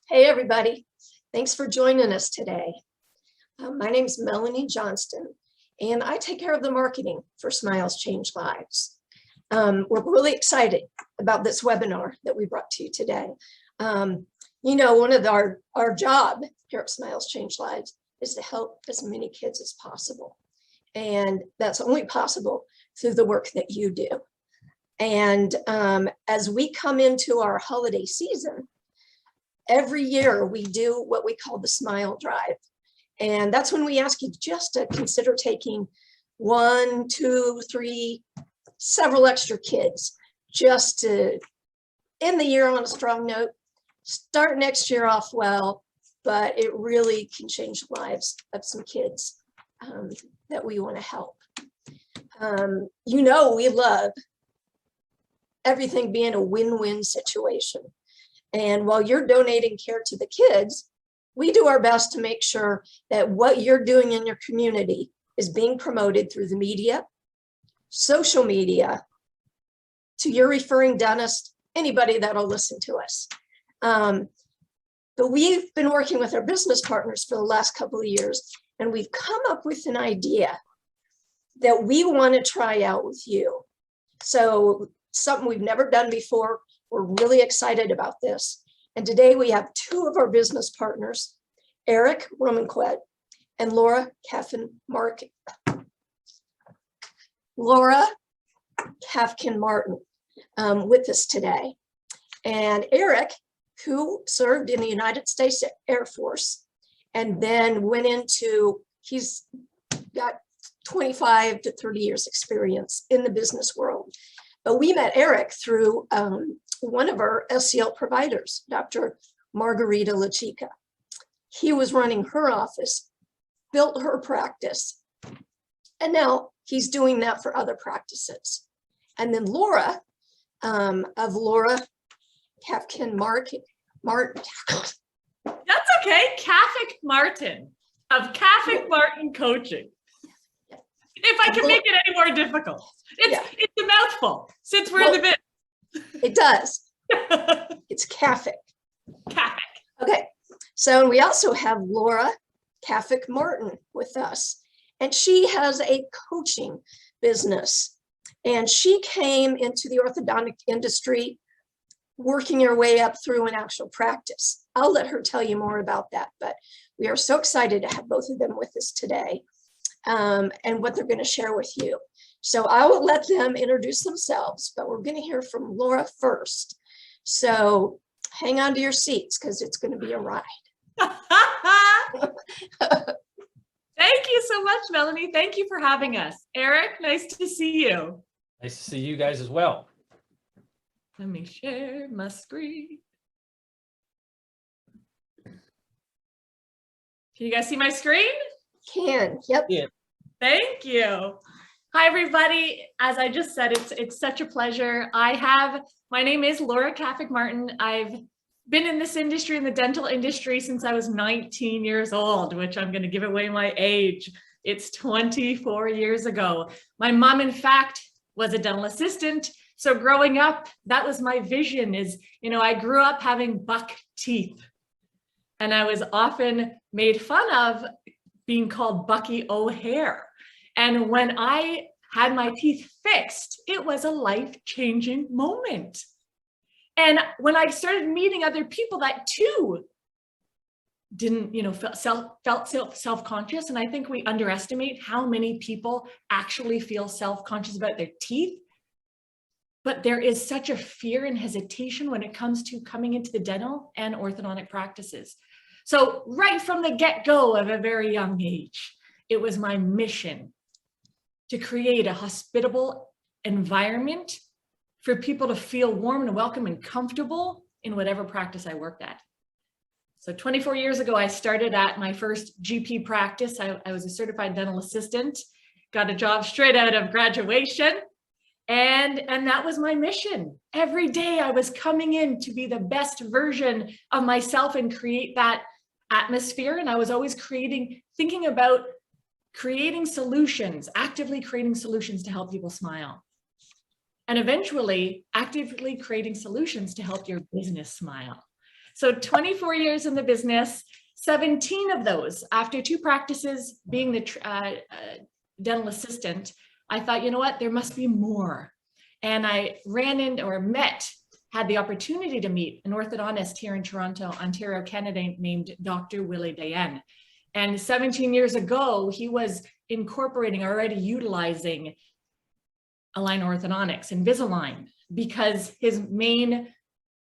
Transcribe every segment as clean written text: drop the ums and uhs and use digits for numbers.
Hey, everybody. Thanks for joining us today. My name is Melanie Johnston, and I take care of the marketing for Smiles Change Lives. We're really excited about this webinar that we brought to you today. One of our job here at Smiles Change Lives is to help as many kids as possible. And that's only possible through the work that you do. And as we come into our holiday season, every year we do what we call the Smile Drive. And that's when we ask you just to consider taking 1, 2, 3, several extra kids just to end the year on a strong note, start next year off well, but it really can change the lives of some kids that we want to help. We love everything being a win-win situation. And while you're donating care to the kids, we do our best to make sure that what you're doing in your community is being promoted through the media, social media, to your referring dentist, anybody that'll listen to us. But we've been working with our business partners for the last couple of years, and we've come up with an idea that we want to try out with you. So something we've never done before. We're really excited about this. And today we have 2 of our business partners, Eric Romanquet and Laura Cafik-Martin. With us today. And Eric, who served in the United States Air Force and then went into, he's got 25 to 30 years experience in the business world. But we met Eric through one of our SCL providers, Dr. Margarita LaChica. He was running her office, built her practice, and now he's doing that for other practices. And then Laura, of Laura Cafik-Martin. That's okay, Cafik-Martin of Cafik-Martin Coaching. If I can make it any more difficult. It's a mouthful, since we're in the bit. It does. It's Cafik. Cafik. Okay, so we also have Laura Cafik-Martin with us, and she has a coaching business, and she came into the orthodontic industry working her way up through an actual practice. I'll let her tell you more about that, but we are so excited to have both of them with us today and what they're going to share with you. So I will let them introduce themselves, but we're going to hear from Laura first. So hang on to your seats because it's going to be a ride. Thank you so much, Melanie. Thank you for having us. Eric, nice to see you. Nice to see you guys as well. Let me share my screen. Can you guys see my screen? Can, yep. Yeah. Thank you. Hi, everybody. As I just said, it's such a pleasure. My name is Laura Cafik-Martin. I've been in this industry, in the dental industry, since I was 19 years old, which I'm going to give away my age. It's 24 years ago. My mom, in fact, was a dental assistant. So growing up, that was my vision I grew up having buck teeth. And I was often made fun of being called Bucky O'Hare. And when I had my teeth fixed, it was a life-changing moment. And when I started meeting other people that too didn't, felt self-conscious, and I think we underestimate how many people actually feel self-conscious about their teeth. But there is such a fear and hesitation when it comes to coming into the dental and orthodontic practices. So right from the get-go of a very young age, it was my mission to create a hospitable environment for people to feel warm and welcome and comfortable in whatever practice I worked at. So 24 years ago, I started at my first GP practice. I was a certified dental assistant, got a job straight out of graduation. And that was my mission. Every day I was coming in to be the best version of myself and create that atmosphere. And I was always thinking about creating solutions, actively creating solutions to help people smile. And eventually actively creating solutions to help your business smile. So 24 years in the business, 17 of those after 2 practices being the dental assistant, I thought, you know what, there must be more. And I had the opportunity to meet an orthodontist here in Toronto, Ontario, Canada, named Dr. Willie Dayen. And 17 years ago, he was already utilizing Align Orthodontics, Invisalign, because his main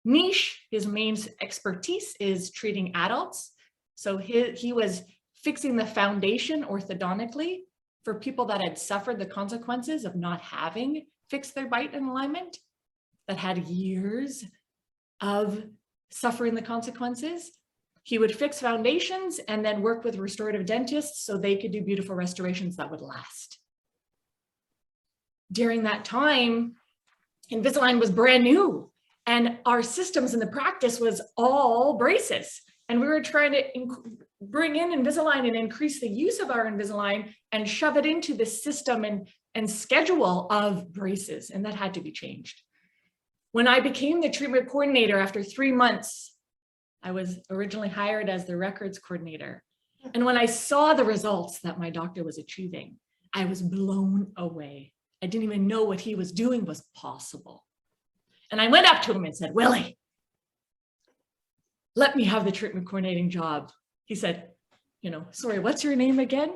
niche, his main expertise is treating adults. So he was fixing the foundation orthodontically for people that had suffered the consequences of not having fixed their bite and alignment, that had years of suffering the consequences. He would fix foundations and then work with restorative dentists so they could do beautiful restorations that would last. During that time, Invisalign was brand new, and our systems in the practice was all braces. And we were trying to bring in Invisalign and increase the use of our Invisalign and shove it into the system and schedule of braces, and that had to be changed. When I became the treatment coordinator after 3 months, I was originally hired as the records coordinator. And when I saw the results that my doctor was achieving, I was blown away. I didn't even know what he was doing was possible. And I went up to him and said, Willie, let me have the treatment coordinating job. He said, sorry, what's your name again?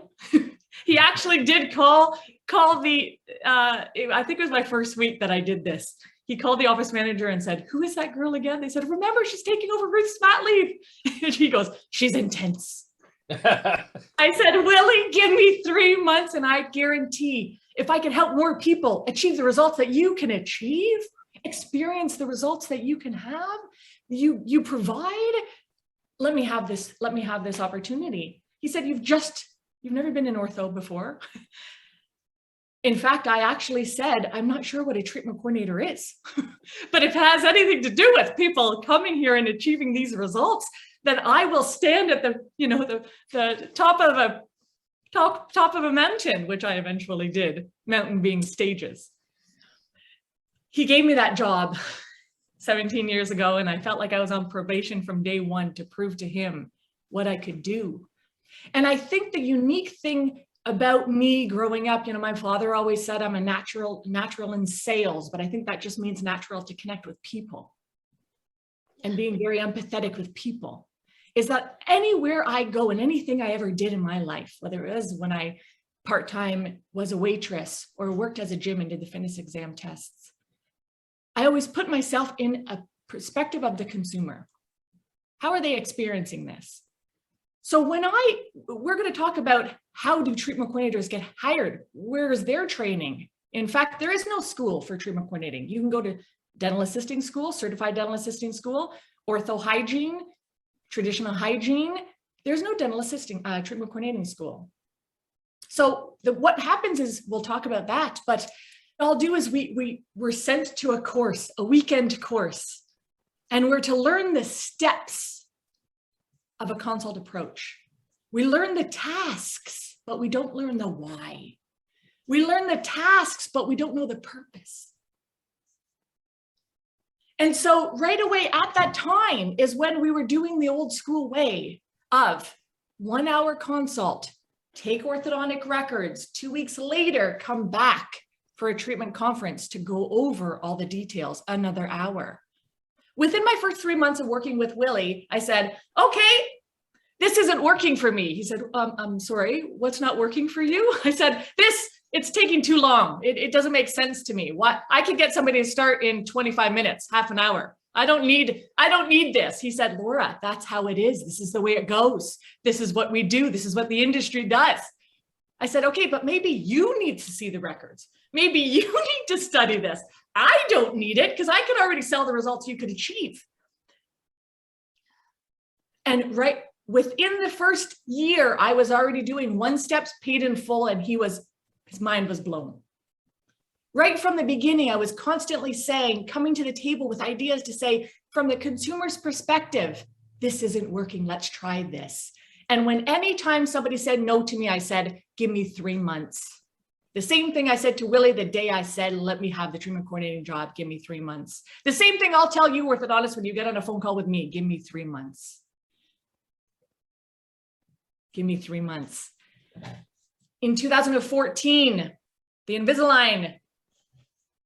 He actually did call the, I think it was my first week that I did this. He called the office manager and said, who is that girl again? They said, remember, she's taking over Ruth's mat leave. And he goes, she's intense. I said, Willie, give me 3 months and I guarantee if I can help more people achieve the results that you can achieve, experience the results that you can have, you provide, let me have this opportunity. He said, you've never been in ortho before. In fact, I actually said, I'm not sure what a treatment coordinator is, but if it has anything to do with people coming here and achieving these results, then I will stand at the top of a mountain, which I eventually did, mountain being stages. He gave me that job 17 years ago, and I felt like I was on probation from day one to prove to him what I could do. And I think the unique thing about me growing up, my father always said I'm a natural in sales, but I think that just means natural to connect with people and being very empathetic with people, is that anywhere I go and anything I ever did in my life, whether it was when I part-time was a waitress or worked as a gym and did the fitness exam tests, I always put myself in a perspective of the consumer. How are they experiencing this? So we're going to talk about how do treatment coordinators get hired? Where is their training? In fact, there is no school for treatment coordinating. You can go to dental assisting school, certified dental assisting school, ortho hygiene, traditional hygiene. There's no dental assisting treatment coordinating school. So what happens is, we'll talk about that, but what I'll do is we're sent to a course, a weekend course, and we're to learn the steps of a consult approach. We learn the tasks, but we don't learn the why. We learn the tasks, but we don't know the purpose. And so right away at that time is when we were doing the old school way of 1 hour consult, take orthodontic records, 2 weeks later, come back for a treatment conference to go over all the details, another hour. Within my first 3 months of working with Willie, I said, okay, this isn't working for me. He said, I'm sorry, what's not working for you? I said, it's taking too long. It doesn't make sense to me. What? I could get somebody to start in 25 minutes, half an hour. I don't need this. He said, Laura, that's how it is. This is the way it goes. This is what we do. This is what the industry does. I said, okay, but maybe you need to see the records. Maybe you need to study this. I don't need it because I could already sell the results you could achieve. And right within the first year, I was already doing 1 steps paid in full, and his mind was blown. Right from the beginning, I was constantly saying, coming to the table with ideas to say, from the consumer's perspective, this isn't working, let's try this. And when anytime somebody said no to me, I said, give me 3 months. The same thing I said to Willie the day I said, let me have the treatment coordinating job, give me 3 months. The same thing I'll tell you, orthodontists, when you get on a phone call with me, give me 3 months. Give me 3 months. In 2014, the Invisalign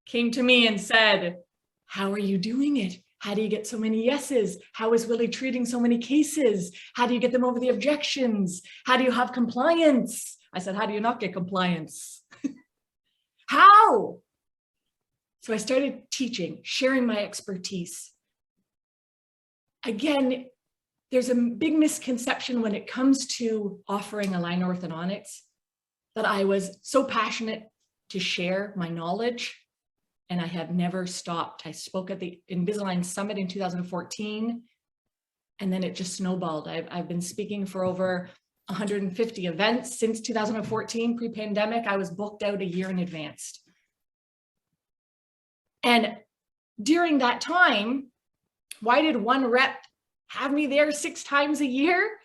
came to me and said, how are you doing it? How do you get so many yeses? How is Willie treating so many cases? How do you get them over the objections? How do you have compliance? I said, how do you not get compliance? How? So I started teaching, sharing my expertise. Again, there's a big misconception when it comes to offering align orthodontics that I was so passionate to share my knowledge, and I have never stopped. I spoke at the Invisalign Summit in 2014, and then it just snowballed. I've been speaking for over 150 events since 2014, pre-pandemic. I was booked out a year in advance. And during that time, why did one rep have me there 6 times a year?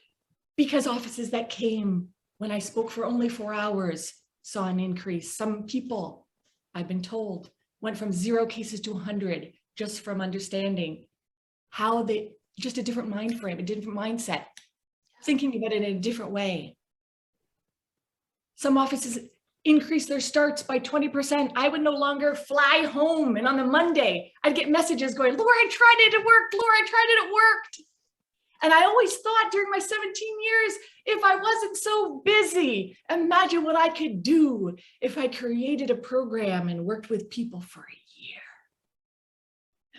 Because offices that came when I spoke for only 4 hours saw an increase. Some people, I've been told, went from 0 cases to 100 just from understanding how they, just a different mind frame, a different mindset, thinking about it in a different way. Some offices increased their starts by 20%. I would no longer fly home. And on a Monday, I'd get messages going, Laura, I tried it, it worked. Laura, I tried it, it worked. And I always thought during my 17 years, if I wasn't so busy, imagine what I could do if I created a program and worked with people for a year.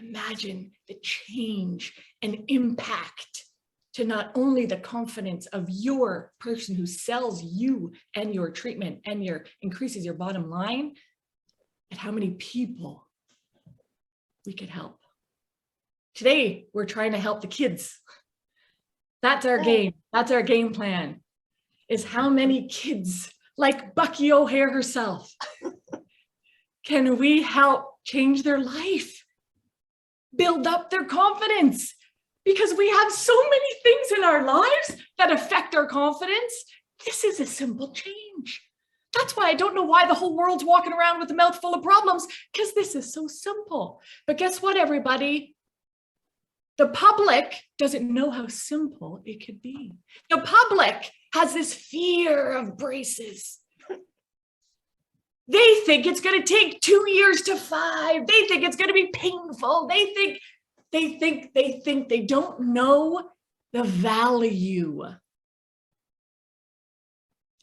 Imagine the change and impact to not only the confidence of your person who sells you and your treatment and increases your bottom line, but how many people we could help. Today, we're trying to help the kids. That's our game. That's our game plan, is how many kids like Bucky O'Hare herself can we help change their life, build up their confidence? Because we have so many things in our lives that affect our confidence. This is a simple change. That's why I don't know why the whole world's walking around with a mouth full of problems, because this is so simple. But guess what, everybody? The public doesn't know how simple it could be. The public has this fear of braces. They think it's going to take 2 years to 5. They think it's going to be painful. They don't know the value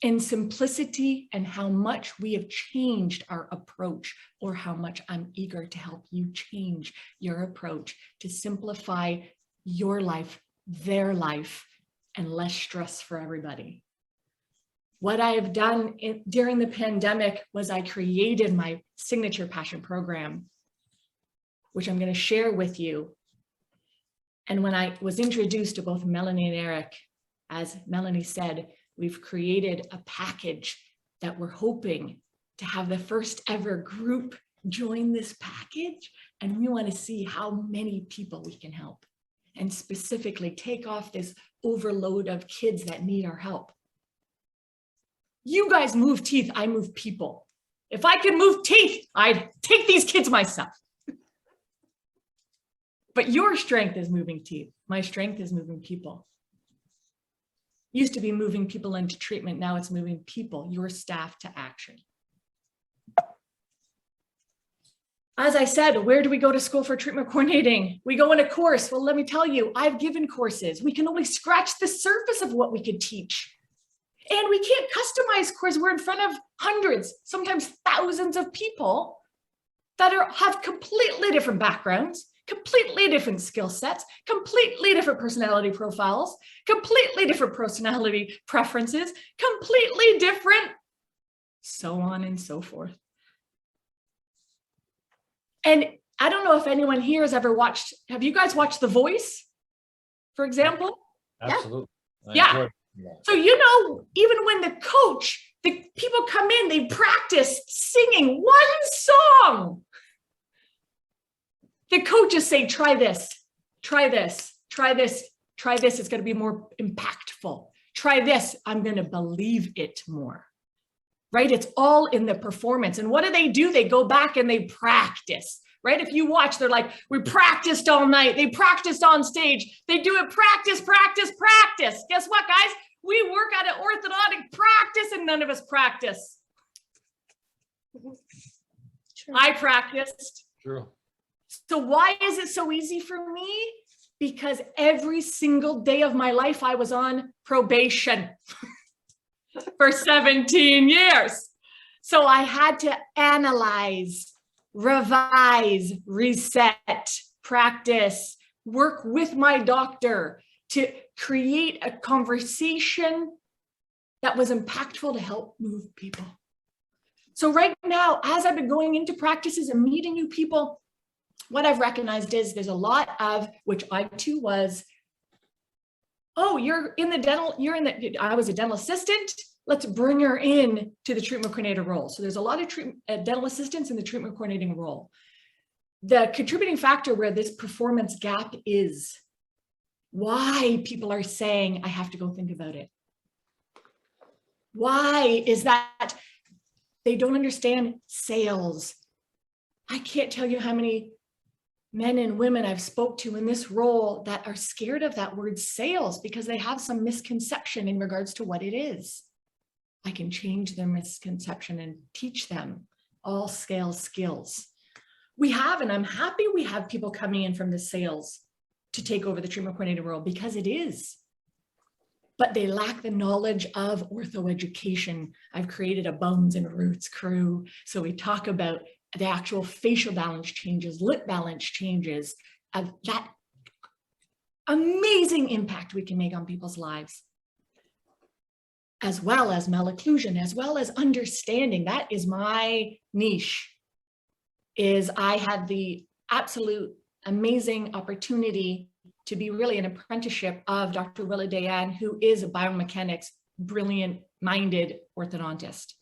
in simplicity and how much we have changed our approach, or how much I'm eager to help you change your approach to simplify your life, their life, and less stress for everybody. What I have done during the pandemic was I created my signature passion program, which I'm going to share with you. And when I was introduced to both Melanie and Eric, as Melanie said, we've created a package that we're hoping to have the first ever group join this package. And we want to see how many people we can help, and specifically take off this overload of kids that need our help. You guys move teeth, I move people. If I could move teeth, I'd take these kids myself. But your strength is moving teeth. My strength is moving people. Used to be moving people into treatment. Now it's moving people, your staff, to action. As I said, where do we go to school for treatment coordinating? We go in a course. Well, let me tell you, I've given courses. We can only scratch the surface of what we could teach. And we can't customize courses. We're in front of hundreds, sometimes thousands of people that have completely different backgrounds, completely different skill sets, completely different personality profiles, completely different personality preferences, completely different, so on and so forth. And I don't know if anyone here has ever watched, have you guys watched The Voice, for example? Absolutely. Yeah. So, you know, even when the coach, the people come in, they practice singing one song. The coaches say, try this, try this, try this, try this. It's going to be more impactful. Try this. I'm going to believe it more. right? It's all in the performance. And what do? They go back and they practice, right? If you watch, they're like, we practiced all night. They practiced on stage. They do it practice, practice, practice. Guess what, guys? We work at an orthodontic practice and none of us practice. True. I practiced. True. So why is it so easy for me? Because every single day of my life, I was on probation for 17 years. So I had to analyze, revise, reset, practice, work with my doctor to create a conversation that was impactful to help move people. So right now, as I've been going into practices and meeting new people, what I've recognized is there's a lot of, which I too was, oh, I was a dental assistant. Let's bring her in to the treatment coordinator role. So there's a lot of dental assistants in the treatment coordinating role. The contributing factor where this performance gap is why people are saying, I have to go think about it. Why is that? They don't understand sales. I can't tell you how many men and women I've spoke to in this role that are scared of that word sales because they have some misconception in regards to what it is. I can change their misconception and teach them all scale skills. We have, and I'm happy we have people coming in from the sales to take over the treatment coordinator role because it is. But they lack the knowledge of ortho education. I've created a bones and roots crew. So we talk about the actual facial balance changes, lip balance changes, of that amazing impact we can make on people's lives, as well as malocclusion, as well as understanding. That is my niche. I had the absolute amazing opportunity to be really an apprenticeship of Dr. Willa Dayan, who is a biomechanics, brilliant-minded orthodontist.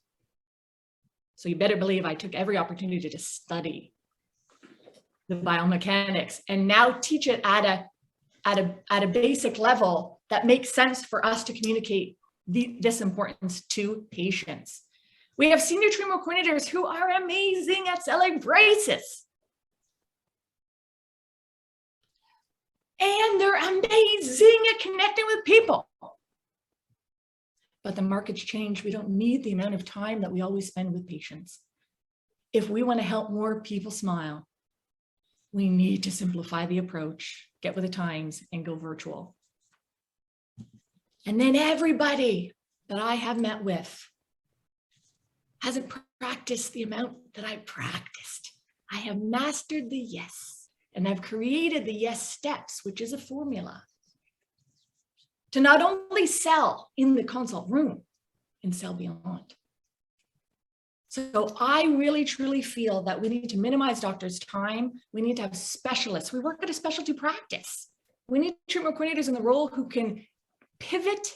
So you better believe I took every opportunity to study the biomechanics and now teach it at a basic level that makes sense for us to communicate this importance to patients. We have senior treatment coordinators who are amazing at selling braces. And they're amazing at connecting with people. But the market's changed. We don't need the amount of time that we always spend with patients. If we want to help more people smile, we need to simplify the approach, get with the times, and go virtual. And then everybody that I have met with hasn't practiced the amount that I practiced. I have mastered the yes. And I've created the yes steps, which is a formula to not only sell in the consult room and sell beyond. So I really, truly feel that we need to minimize doctors' time. We need to have specialists. We work at a specialty practice. We need treatment coordinators in the role who can pivot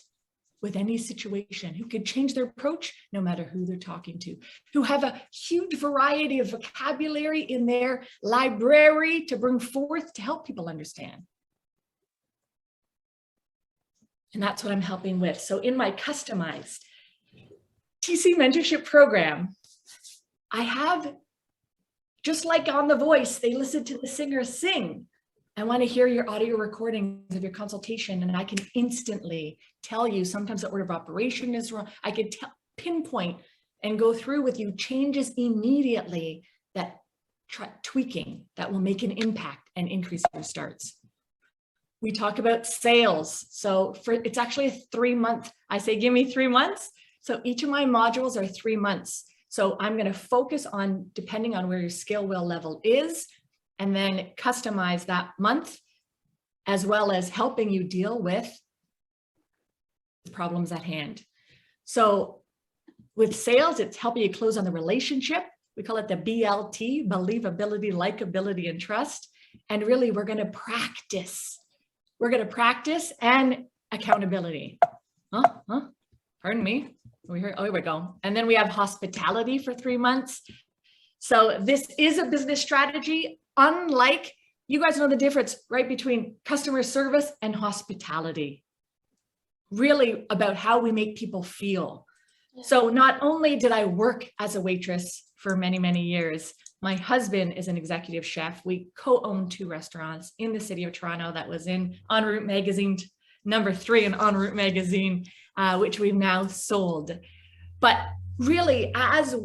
with any situation, who can change their approach no matter who they're talking to, who have a huge variety of vocabulary in their library to bring forth to help people understand. And that's what I'm helping with. So in my customized TC mentorship program, I have, just like on The Voice, they listen to the singer sing. I want to hear your audio recordings of your consultation, and I can instantly tell you sometimes the order of operation is wrong. I could pinpoint and go through with you changes immediately that tweaking that will make an impact and increase your starts. We talk about sales. So it's actually a 3-month, I say, give me 3 months. So each of my modules are 3 months. So I'm going to focus on, depending on where your skill will level is, and then customize that month, as well as helping you deal with problems at hand. So with sales, it's helping you close on the relationship. We call it the BLT, believability, likability, and trust. And really, we're going to practice. We're going to practice and accountability. Pardon me. Oh, here we go. And then we have hospitality for 3 months. So this is a business strategy. Unlike, you guys know the difference, right, between customer service and hospitality. Really about how we make people feel. So not only did I work as a waitress for many, many years, my husband is an executive chef. We co-own 2 restaurants in the city of Toronto that was in En Route magazine, #3 in En Route magazine, which we've now sold. But really, as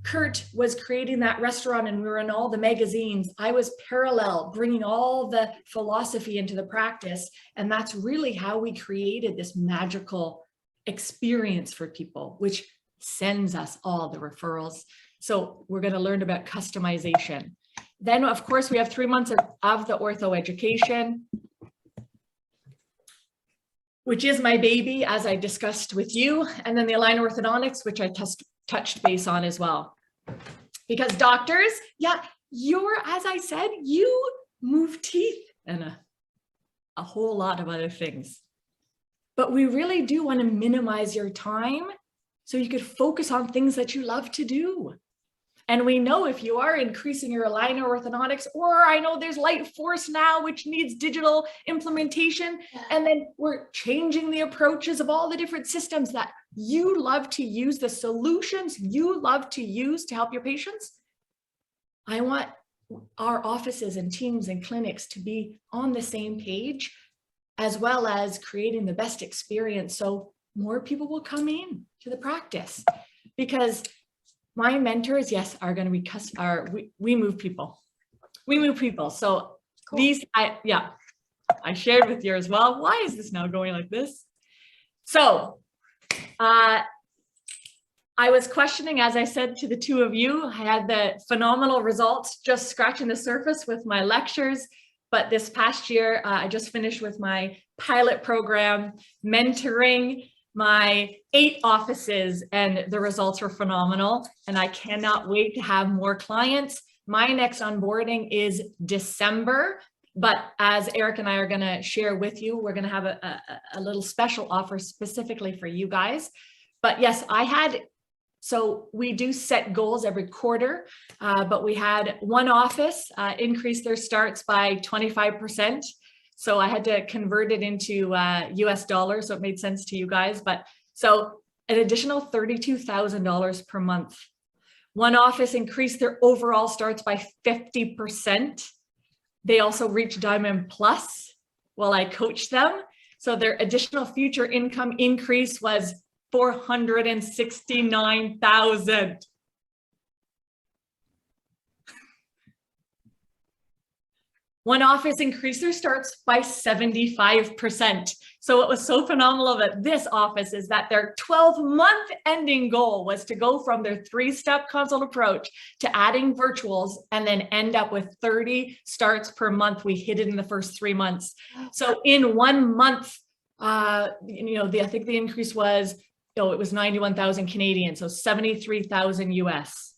Kurt was creating that restaurant and we were in all the magazines, I was parallel bringing all the philosophy into the practice. And that's really how we created this magical experience for people, which sends us all the referrals. So we're going to learn about customization. Then, of course, we have 3 months of the ortho education, which is my baby, as I discussed with you. And then the aligner orthodontics, which I touched base on as well. Because doctors, yeah, as I said, you move teeth and a whole lot of other things. But we really do want to minimize your time so you could focus on things that you love to do. And we know if you are increasing your aligner orthodontics, or I know there's Light Force now, which needs digital implementation, and then we're changing the approaches of all the different systems that you love to use, the solutions you love to use to help your patients. I want our offices and teams and clinics to be on the same page, as well as creating the best experience so more people will come in to the practice. Because my mentors, yes, are going to be we move people. We move people. So cool. I shared with you as well. Why is this now going like this? So I was questioning, as I said to the 2 of you, I had the phenomenal results, just scratching the surface with my lectures. But this past year, I just finished with my pilot program, mentoring my 8 offices, and the results were phenomenal. And I cannot wait to have more clients. My next onboarding is December, but as Eric and I are going to share with you, we're going to have a little special offer specifically for you guys. But yes, so we do set goals every quarter, but we had one office increase their starts by 25%. So I had to convert it into US dollars, so it made sense to you guys. But so an additional $32,000 per month. One office increased their overall starts by 50%. They also reached Diamond Plus while I coached them. So their additional future income increase was $469,000. One office increased their starts by 75%. So what was so phenomenal about this office is that their 12-month ending goal was to go from their 3-step consult approach to adding virtuals and then end up with 30 starts per month. We hit it in the first 3 months. So in 1 month, I think the increase was, it was 91,000 Canadian, so 73,000 US.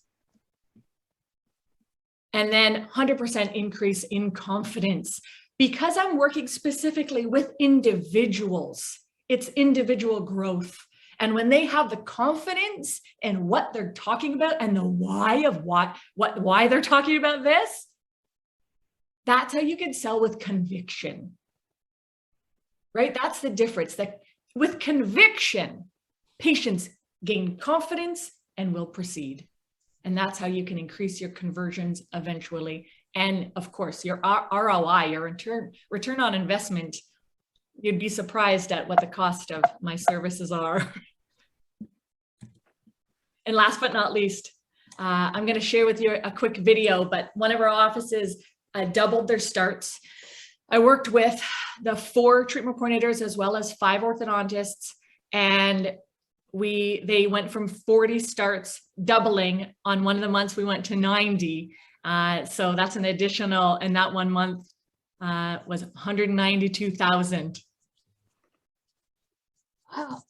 And then 100% increase in confidence. Because I'm working specifically with individuals, it's individual growth. And when they have the confidence in what they're talking about and the why of why they're talking about this, that's how you can sell with conviction, right? That's the difference. That with conviction, patients gain confidence and will proceed. And that's how you can increase your conversions eventually. And of course, your ROI, your return on investment, you'd be surprised at what the cost of my services are. And last but not least, I'm going to share with you a quick video, but one of our offices doubled their starts. I worked with the 4 treatment coordinators as well as 5 orthodontists, and they went from 40 starts, doubling. On one of the months we went to 90. So that's an additional, and that 1 month was 192,000. Wow.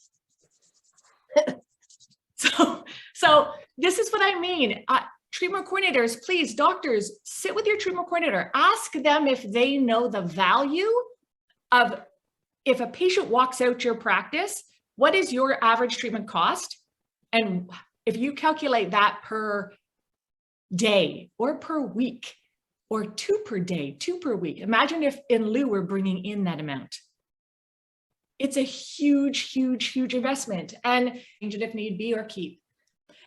So this is what I mean. Treatment coordinators, please, doctors, sit with your treatment coordinator. Ask them if they know the value of, if a patient walks out your practice, what is your average treatment cost? And if you calculate that per day or per week, or 2 per day, 2 per week, imagine if in lieu we're bringing in that amount. it's a huge, huge, huge investment, and change it if need be or keep.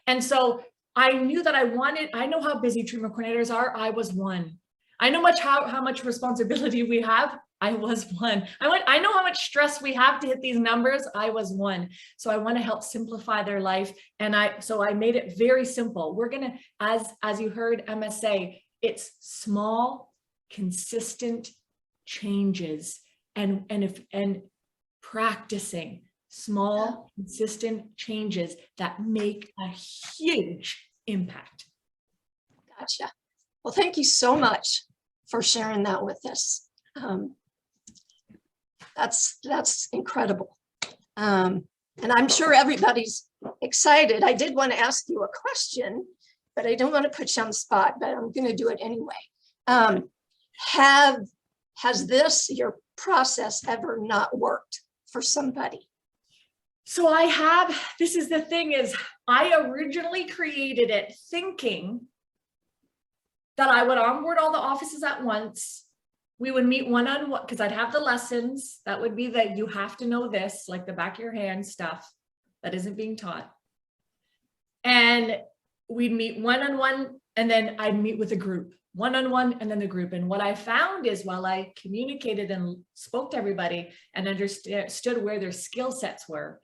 And so I knew that I know how busy treatment coordinators are. I was one. I know how much responsibility we have. I was one. I know how much stress we have to hit these numbers. I was one. So I want to help simplify their life. And so I made it very simple. We're going to, as you heard Emma say, it's small, consistent changes and practicing small, consistent changes that make a huge impact. Gotcha. Well, thank you so much for sharing that with us. That's incredible. And I'm sure everybody's excited. I did want to ask you a question, but I don't want to put you on the spot, but I'm going to do it anyway. Has your process ever not worked for somebody? So this is the thing is, I originally created it thinking that I would onboard all the offices at once. We would meet one-on-one, because I'd have the lessons. That would be that you have to know this, like the back of your hand stuff that isn't being taught. And we'd meet one-on-one, and then I'd meet with a group, one-on-one, and then the group. And what I found is, while I communicated and spoke to everybody and understood where their skill sets were,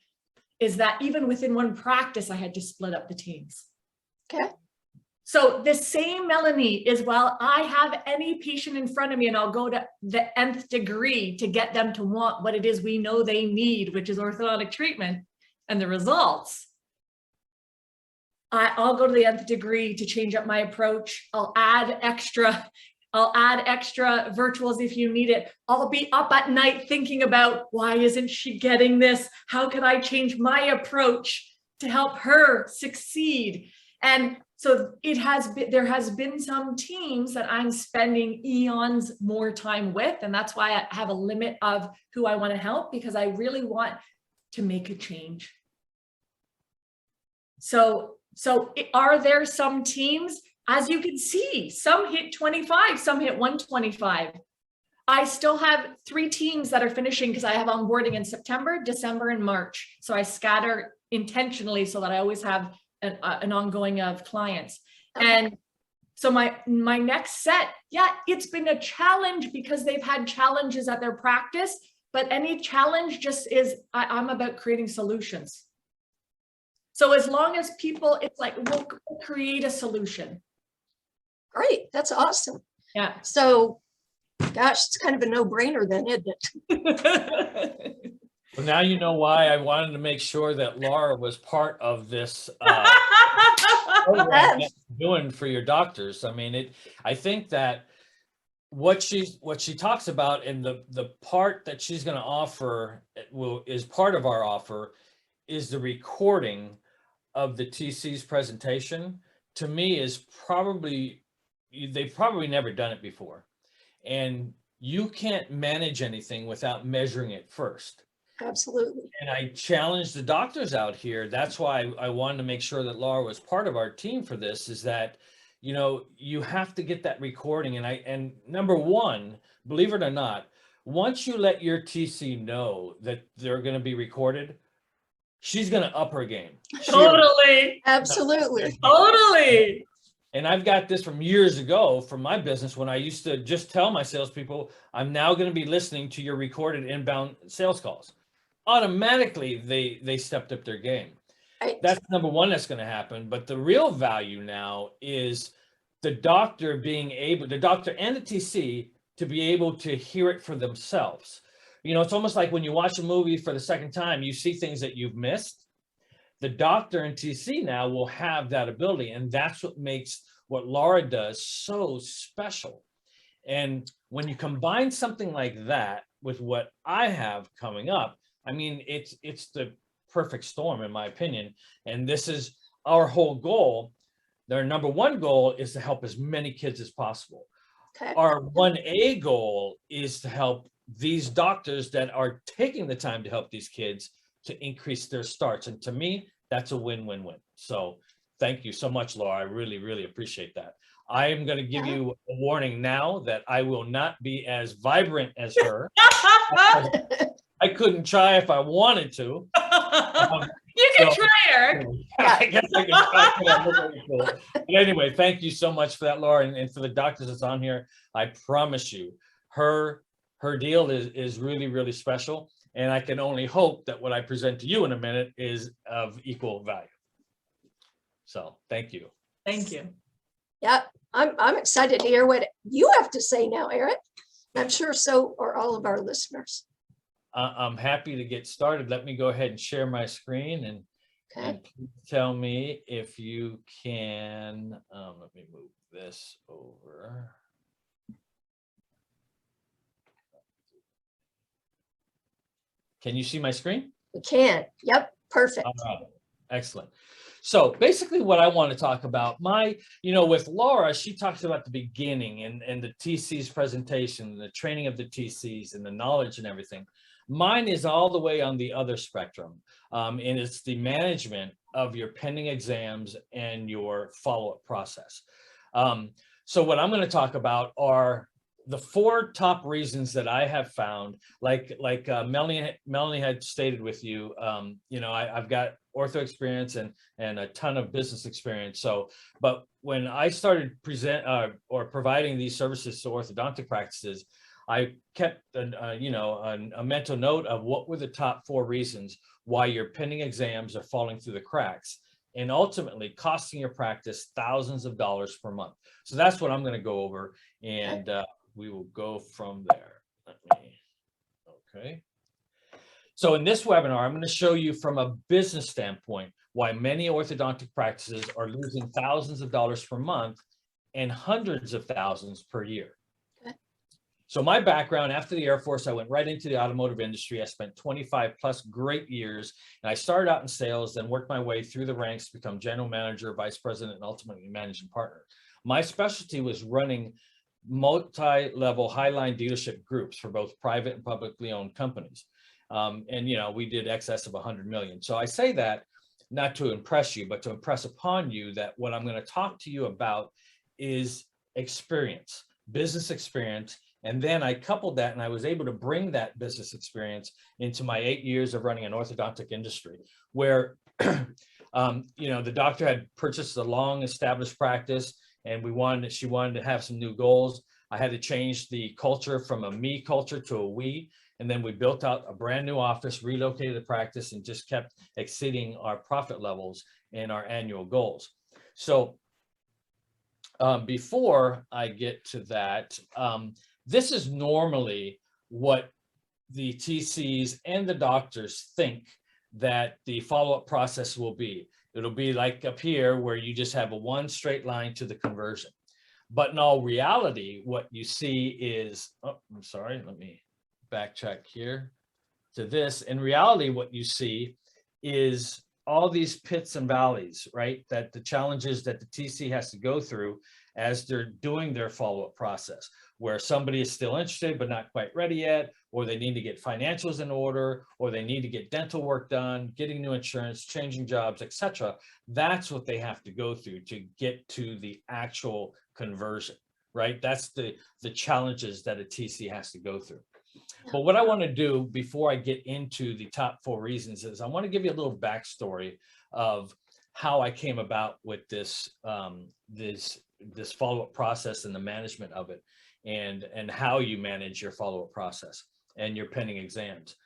is that even within one practice, I had to split up the teams. Okay. So the same Melanie is, while I have any patient in front of me and I'll go to the nth degree to get them to want what it is we know they need, which is orthodontic treatment and the results, I'll go to the nth degree to change up my approach. I'll add extra virtuals if you need it. I'll be up at night thinking about, why isn't she getting this? How can I change my approach to help her succeed? And so there has been some teams that I'm spending eons more time with, and that's why I have a limit of who I want to help, because I really want to make a change. So are there some teams, as you can see, some hit 25, some hit 125. I still have 3 teams that are finishing, because I have onboarding in September, December, and March. So I scatter intentionally so that I always have an ongoing of clients. And so my next set, it's been a challenge because they've had challenges at their practice, but any challenge just is, I'm about creating solutions. So as long as people, it's like, we'll create a solution. Great, that's awesome. Yeah. So, gosh, it's kind of a no-brainer then, isn't it? Well, now you know why I wanted to make sure that Laura was part of this program that you're doing for your doctors. I mean, I think that what she talks about, and the part that she's going to offer is part of our offer, is the recording of the TC's presentation. To me, is they've probably never done it before, and you can't manage anything without measuring it first. Absolutely. And I challenge the doctors out here. That's why I wanted to make sure that Laura was part of our team for this, is that, you have to get that recording. And number one, believe it or not, once you let your TC know that they're going to be recorded, she's going to up her game. Totally. Absolutely. Totally. And I've got this from years ago from my business, when I used to just tell my salespeople, I'm now going to be listening to your recorded inbound sales calls. Automatically, they stepped up their game. Right. That's number one that's going to happen. But the real value now is the doctor and the TC to be able to hear it for themselves. It's almost like when you watch a movie for the second time, you see things that you've missed. The doctor and TC now will have that ability, and that's what makes what Laura does so special. And when you combine something like that with what I have coming up, I mean, it's the perfect storm, in my opinion. And this is our whole goal. Their number one goal is to help as many kids as possible. Okay. Our 1A goal is to help these doctors that are taking the time to help these kids to increase their starts. And to me, that's a win-win-win. So thank you so much, Laura. I really, really appreciate that. I am going to give you a warning now that I will not be as vibrant as her. I couldn't try if I wanted to. You can So- try her. I guess I can try. Yeah, that's very cool. But anyway, thank you so much for that, Laura, and for the doctors that's on here. I promise you, her deal is really, really special, and I can only hope that what I present to you in a minute is of equal value. So, thank you. Thank you. Yeah, I'm excited to hear what you have to say now, Eric. I'm sure so are all of our listeners. I'm happy to get started. Let me go ahead and share my screen and Okay. please tell me if you can. Let me move this over. Can you see my screen? We can. Yep. Perfect. All right. Excellent. So basically what I want to talk about, with Laura, she talks about the beginning and the TC's presentation, the training of the TCs and the knowledge and everything. Mine is all the way on the other spectrum. And it's the management of your pending exams and your follow-up process. So what I'm going to talk about are the 4 top reasons that I have found, like Melanie had stated with you, I've got ortho experience and a ton of business experience. So, but when I started providing these services to orthodontic practices, I kept a mental note of what were the top 4 reasons why your pending exams are falling through the cracks and ultimately costing your practice thousands of dollars per month. So that's what I'm going to go over, and we will go from there. Okay. So in this webinar, I'm going to show you from a business standpoint why many orthodontic practices are losing thousands of dollars per month and hundreds of thousands per year. Okay. So my background, after the Air Force, I went right into the automotive industry. I spent 25 plus great years, and I started out in sales, then worked my way through the ranks to become general manager, vice president, and ultimately managing partner. My specialty was running multi-level highline dealership groups for both private and publicly owned companies. We did excess of 100 million. So I say that not to impress you, but to impress upon you that what I'm going to talk to you about is experience, business experience. And then I coupled that and I was able to bring that business experience into my 8 years of running an orthodontic industry where, the doctor had purchased a long established practice and she wanted to have some new goals. I had to change the culture from a me culture to a we. And then we built out a brand new office, relocated the practice, and just kept exceeding our profit levels and our annual goals. So before I get to that, this is normally what the TCs and the doctors think that the follow-up process will be. It'll be like up here where you just have a one straight line to the conversion. But in all reality, what you see is, I'm sorry, let me backtrack here to this. In reality, what you see is all these pits and valleys, right? That the challenges that the TC has to go through as they're doing their follow-up process, where somebody is still interested but not quite ready yet, or they need to get financials in order, or they need to get dental work done, getting new insurance, changing jobs, etc. That's what they have to go through to get to the actual conversion, right? That's the challenges that a TC has to go through. But what I want to do before I get into the top 4 reasons is I want to give you a little backstory of how I came about with this this follow-up process and the management of it, and how you manage your follow-up process and your pending exams.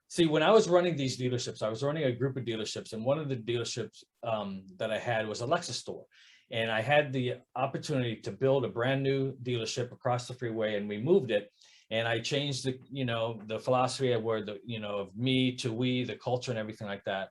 See, when I was running these dealerships, I was running a group of dealerships, and one of the dealerships that I had was a Lexus store. And I had the opportunity to build a brand new dealership across the freeway, and we moved it. And I changed the philosophy of where of me to we, the culture and everything like that.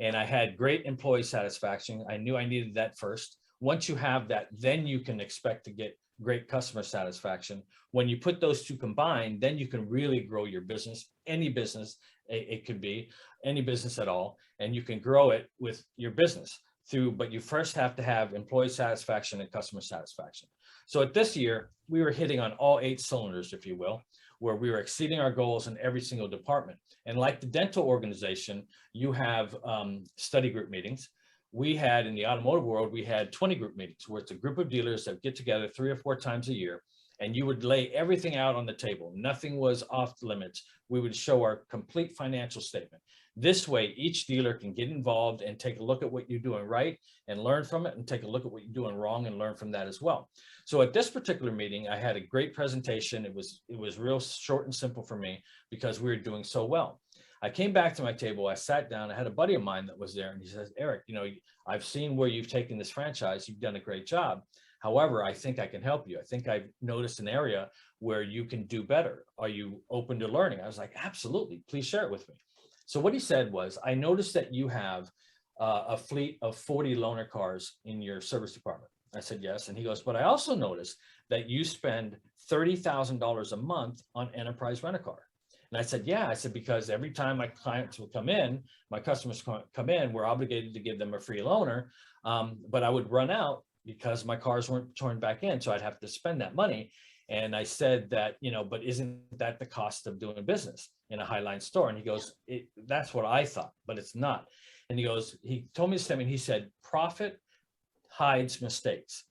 And I had great employee satisfaction. I knew I needed that first. Once you have that, then you can expect to get great customer satisfaction. When you put those two combined, then you can really grow your business, any business, it could be any business at all. And you can grow it with your business but you first have to have employee satisfaction and customer satisfaction. So at this year, we were hitting on all 8 cylinders, if you will, where we were exceeding our goals in every single department. And like the dental organization, you have study group meetings. We had, in the automotive world, we had 20 group meetings, where it's a group of dealers that get together 3 or 4 times a year, and you would lay everything out on the table. Nothing was off limits. We would show our complete financial statement. This way, each dealer can get involved and take a look at what you're doing right and learn from it, and take a look at what you're doing wrong and learn from that as well. So at this particular meeting, I had a great presentation. It was real short and simple for me because we were doing so well. I came back to my table, I sat down, I had a buddy of mine that was there, and he says, Eric, you know, I've seen where you've taken this franchise, you've done a great job. However, I think I can help you. I think I've noticed an area where you can do better. Are you open to learning? I was like, absolutely, please share it with me. So what he said was, I noticed that you have a fleet of 40 loaner cars in your service department. I said, yes. And he goes, but I also noticed that you spend $30,000 a month on enterprise rent-a-car. And I said, yeah. I said, because every time my clients will come in, my customers come in, we're obligated to give them a free loaner. But I would run out because my cars weren't turned back in. So I'd have to spend that money. And I said that, you know, but isn't that the cost of doing business in a Highline store? And he goes, that's what I thought, but it's not. And he goes, he told me something. He said, profit hides mistakes.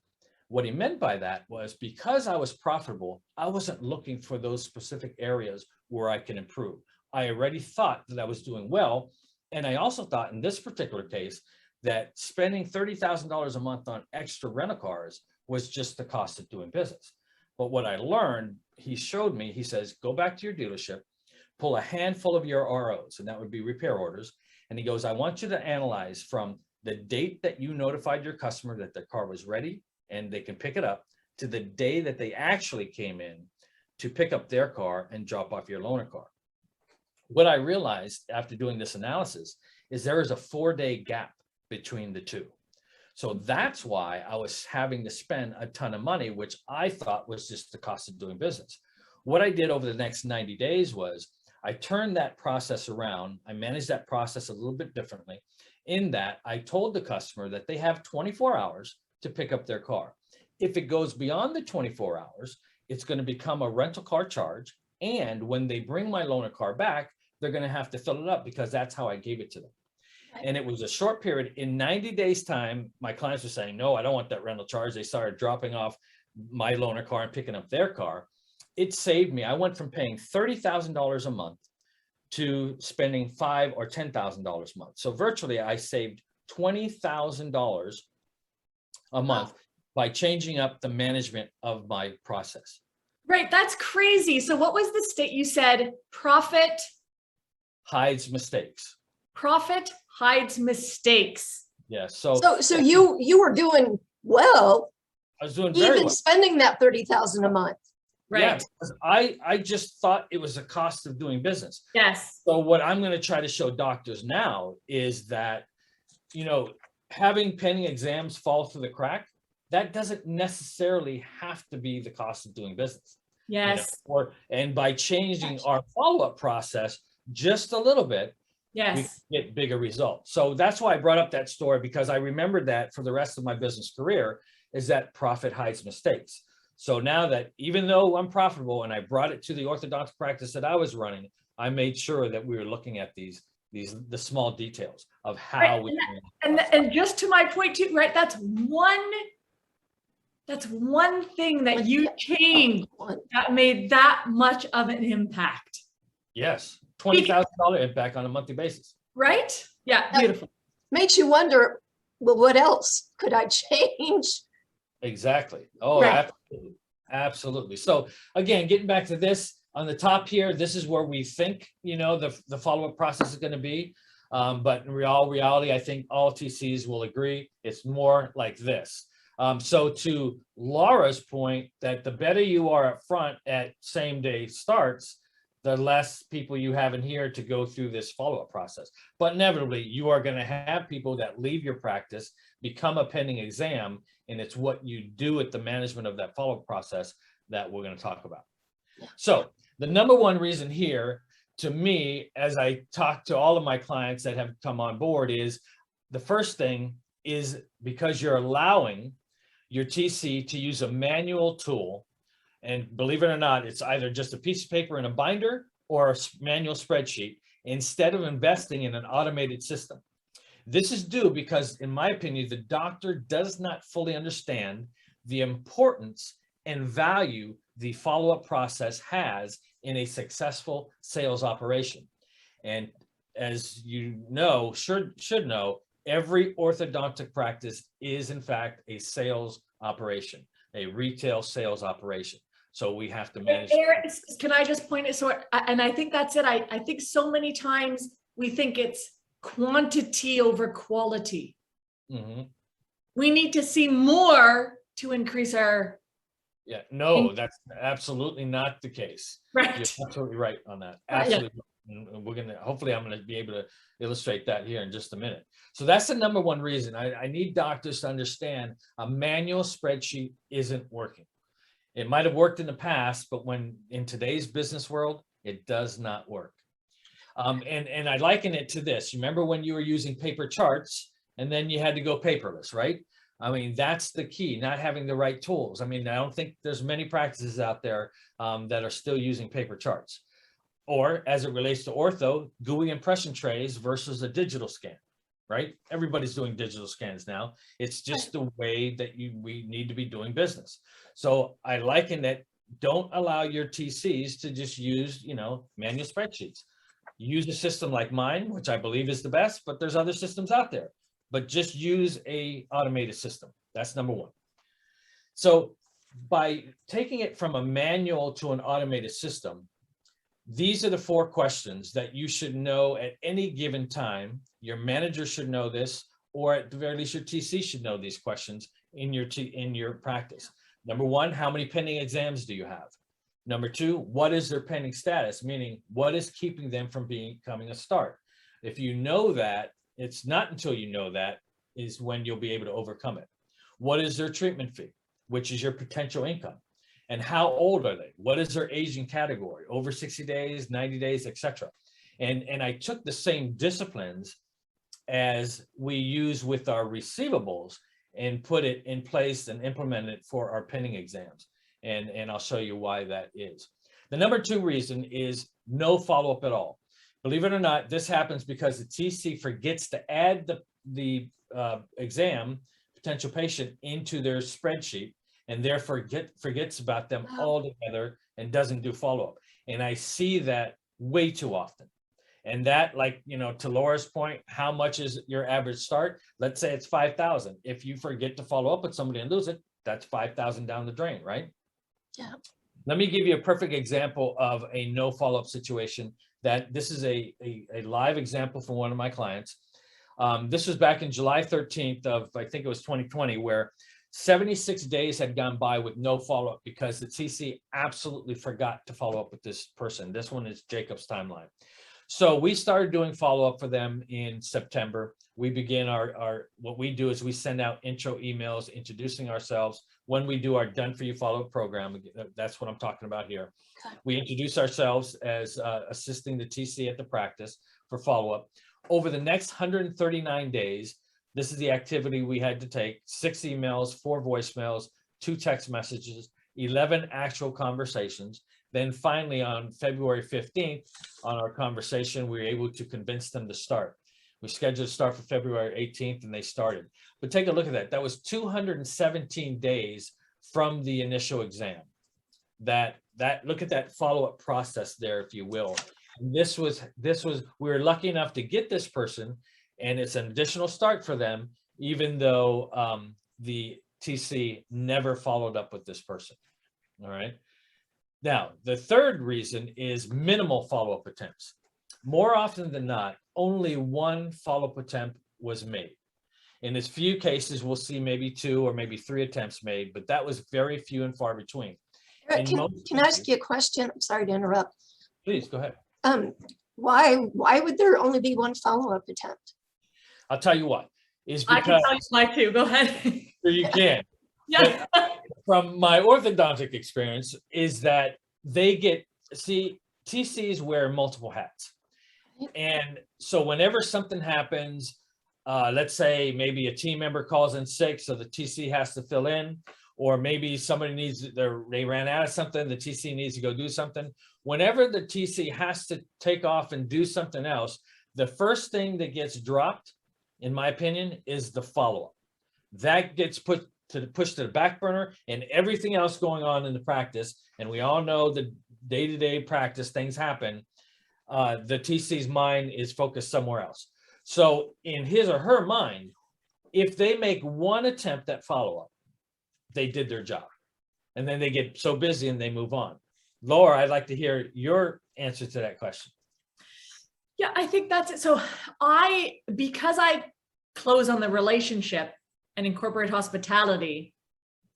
What he meant by that was, because I was profitable, I wasn't looking for those specific areas where I can improve. I already thought that I was doing well. And I also thought in this particular case that spending $30,000 a month on extra rental cars was just the cost of doing business. But what I learned, he showed me, he says, go back to your dealership, pull a handful of your ROs, and that would be repair orders. And he goes, I want you to analyze from the date that you notified your customer that their car was ready and they can pick it up to the day that they actually came in to pick up their car and drop off your loaner car. What I realized after doing this analysis is there is a 4-day gap between the two. So that's why I was having to spend a ton of money, which I thought was just the cost of doing business. What I did over the next 90 days was I turned that process around. I managed that process a little bit differently, in that I told the customer that they have 24 hours to pick up their car. If it goes beyond the 24 hours, it's going to become a rental car charge. And when they bring my loaner car back, they're going to have to fill it up, because that's how I gave it to them. And it was a short period. In 90 days time, my clients were saying, no, I don't want that rental charge. They started dropping off my loaner car and picking up their car. It saved me. I went from paying $30,000 a month to spending $5,000 or $10,000 a month. So virtually I saved $20,000 a month by changing up the management of my process. Right. That's crazy. So what was the state you said? Profit hides mistakes. Profit hides mistakes. Yes. So you were doing well, I was doing very even well. spending that $30,000 a month. Right. Yeah, because I just thought it was a cost of doing business. Yes. So what I'm going to try to show doctors now is that, you know, having pending exams fall through the crack, that doesn't necessarily have to be the cost of doing business. Yes. You know? And by changing our follow-up process just a little bit, Yes. we can get bigger results. So that's why I brought up that story, because I remembered that for the rest of my business career, is that profit hides mistakes. So now that, even though I'm profitable and I brought it to the orthodontic practice that I was running, I made sure that we were looking at the small details of how Right. we And just to my point too, right? That's one thing that you changed that made that much of an impact. Yes, $20,000 impact on a monthly basis. Right? Yeah, beautiful. Makes you wonder, well, what else could I change? Exactly. Oh, Right. absolutely. Absolutely. So again, getting back to this on the top here, this is where we think, you know, the follow-up process is going to be. But in reality, I think all TCs will agree it's more like this. So to Laura's point, that the better you are up front at same day starts, the less people you have in here to go through this follow-up process. But inevitably, you are going to have people that leave your practice, become a pending exam, and it's what you do at the management of that follow-up process that we're going to talk about. So the number one reason here, to me, as I talk to all of my clients that have come on board, is the first thing is because you're allowing your TC to use a manual tool. And believe it or not, it's either just a piece of paper in a binder or a manual spreadsheet, instead of investing in an automated system. This is due because, in my opinion, the doctor does not fully understand the importance and value the follow-up process has in a successful sales operation. And as you know, should know, every orthodontic practice is in fact a sales operation, a retail sales operation. So we have to manage. Can I just point it? So, and I think that's it. I think so many times we think it's quantity over quality. Mm-hmm. We need to see more to increase our. Yeah, no, that's absolutely not the case. Right. You're absolutely right on that. Right. Absolutely. And we're gonna, hopefully I'm gonna be able to illustrate that here in just a minute. So that's the number one reason. I need doctors to understand a manual spreadsheet isn't working. It might have worked in the past, but when in today's business world, it does not work. And I liken it to this. Remember when you were using paper charts and then you had to go paperless, right? I mean, that's the key, not having the right tools. I mean, I don't think there's many practices out there that are still using paper charts. Or as it relates to ortho, GUI impression trays versus a digital scan, right? Everybody's doing digital scans now. It's just the way that we need to be doing business. So I liken that. Don't allow your TCs to just use, manual spreadsheets. Use a system like mine, which I believe is the best, but there's other systems out there. But just use a automated system. That's number one. So by taking it from a manual to an automated system, these are the 4 questions that you should know at any given time. Your manager should know this, or at the very least, your TC should know these questions in your practice. Number 1, how many pending exams do you have? Number 2, what is their pending status? Meaning, what is keeping them from becoming a start? If you know that, it's not until you know that is when you'll be able to overcome it. What is their treatment fee, which is your potential income? And how old are they? What is their aging category? Over 60 days, 90 days, etc. And I took the same disciplines as we use with our receivables and put it in place and implement it for our pending exams. And I'll show you why that is. The number 2 reason is no follow-up at all. Believe it or not, this happens because the TC forgets to add the exam potential patient into their spreadsheet, and therefore forgets about them altogether and doesn't do follow-up. And I see that way too often. And that, like, to Laura's point, how much is your average start? Let's say it's 5,000. If you forget to follow up with somebody and lose it, that's 5,000 down the drain, right? Yeah. Let me give you a perfect example of a no follow-up situation. That this is a live example from one of my clients. This was back in July 13th of, I think it was 2020, where 76 days had gone by with no follow-up because the TC absolutely forgot to follow up with this person. This one is Jacob's timeline. So we started doing follow-up for them in September. We begin what we do is we send out intro emails introducing ourselves. When we do our done for you follow-up program, that's what I'm talking about here. We introduce ourselves as assisting the TC at the practice for follow-up. Over the next 139 days, this is the activity we had to take: 6 emails, 4 voicemails, 2 text messages, 11 actual conversations. Then finally on February 15th, on our conversation, we were able to convince them to start. We scheduled to start for February 18th and they started. But take a look at that. That was 217 days from the initial exam. Look at that follow-up process there, if you will. And this was, we were lucky enough to get this person, and it's an additional start for them, even though the TC never followed up with this person. All right. Now, the third reason is minimal follow-up attempts. More often than not, only 1 follow-up attempt was made. In as few cases, we'll see maybe 2 or maybe 3 attempts made, but that was very few and far between. Eric, can I ask you a question? I'm sorry to interrupt. Please, go ahead. Why would there only be 1 follow-up attempt? I'll tell you what. Is I because can tell you why too. Go ahead. you can. Yeah. From my orthodontic experience is that TCs wear multiple hats. And so whenever something happens, let's say maybe a team member calls in sick, so the TC has to fill in, or maybe somebody they ran out of something, the TC needs to go do something. Whenever the TC has to take off and do something else, the first thing that gets dropped, in my opinion, is the follow-up. That gets put pushed to the back burner, and everything else going on in the practice. And we all know the day-to-day practice, things happen. The TC's mind is focused somewhere else. So in his or her mind, if they make one attempt at follow-up, they did their job. And then they get so busy and they move on. Laura, I'd like to hear your answer to that question. Yeah, I think that's it. So because I close on the relationship and incorporate hospitality,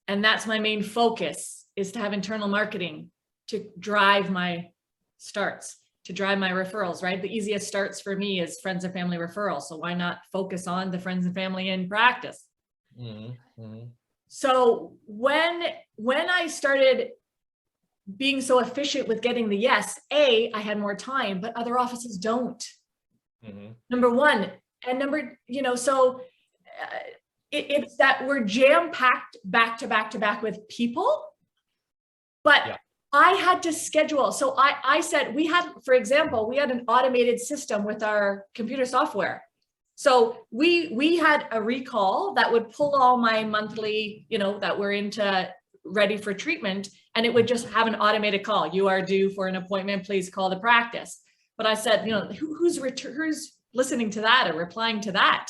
and that's my main focus, is to have internal marketing to drive my starts, to drive my referrals, right? The easiest starts for me is friends and family referrals. So why not focus on the friends and family in practice? Mm-hmm. Mm-hmm. So when I started being so efficient with getting the yes, I had more time, but other offices don't. Mm-hmm. Number one. And number, so it's that we're jam-packed back to back to back with people, but yeah. I had to schedule. So I said, for example, we had an automated system with our computer software. So we had a recall that would pull all my monthly, that we're into ready for treatment, and it would just have an automated call. You are due for an appointment, please call the practice. But I said, who's listening to that or replying to that?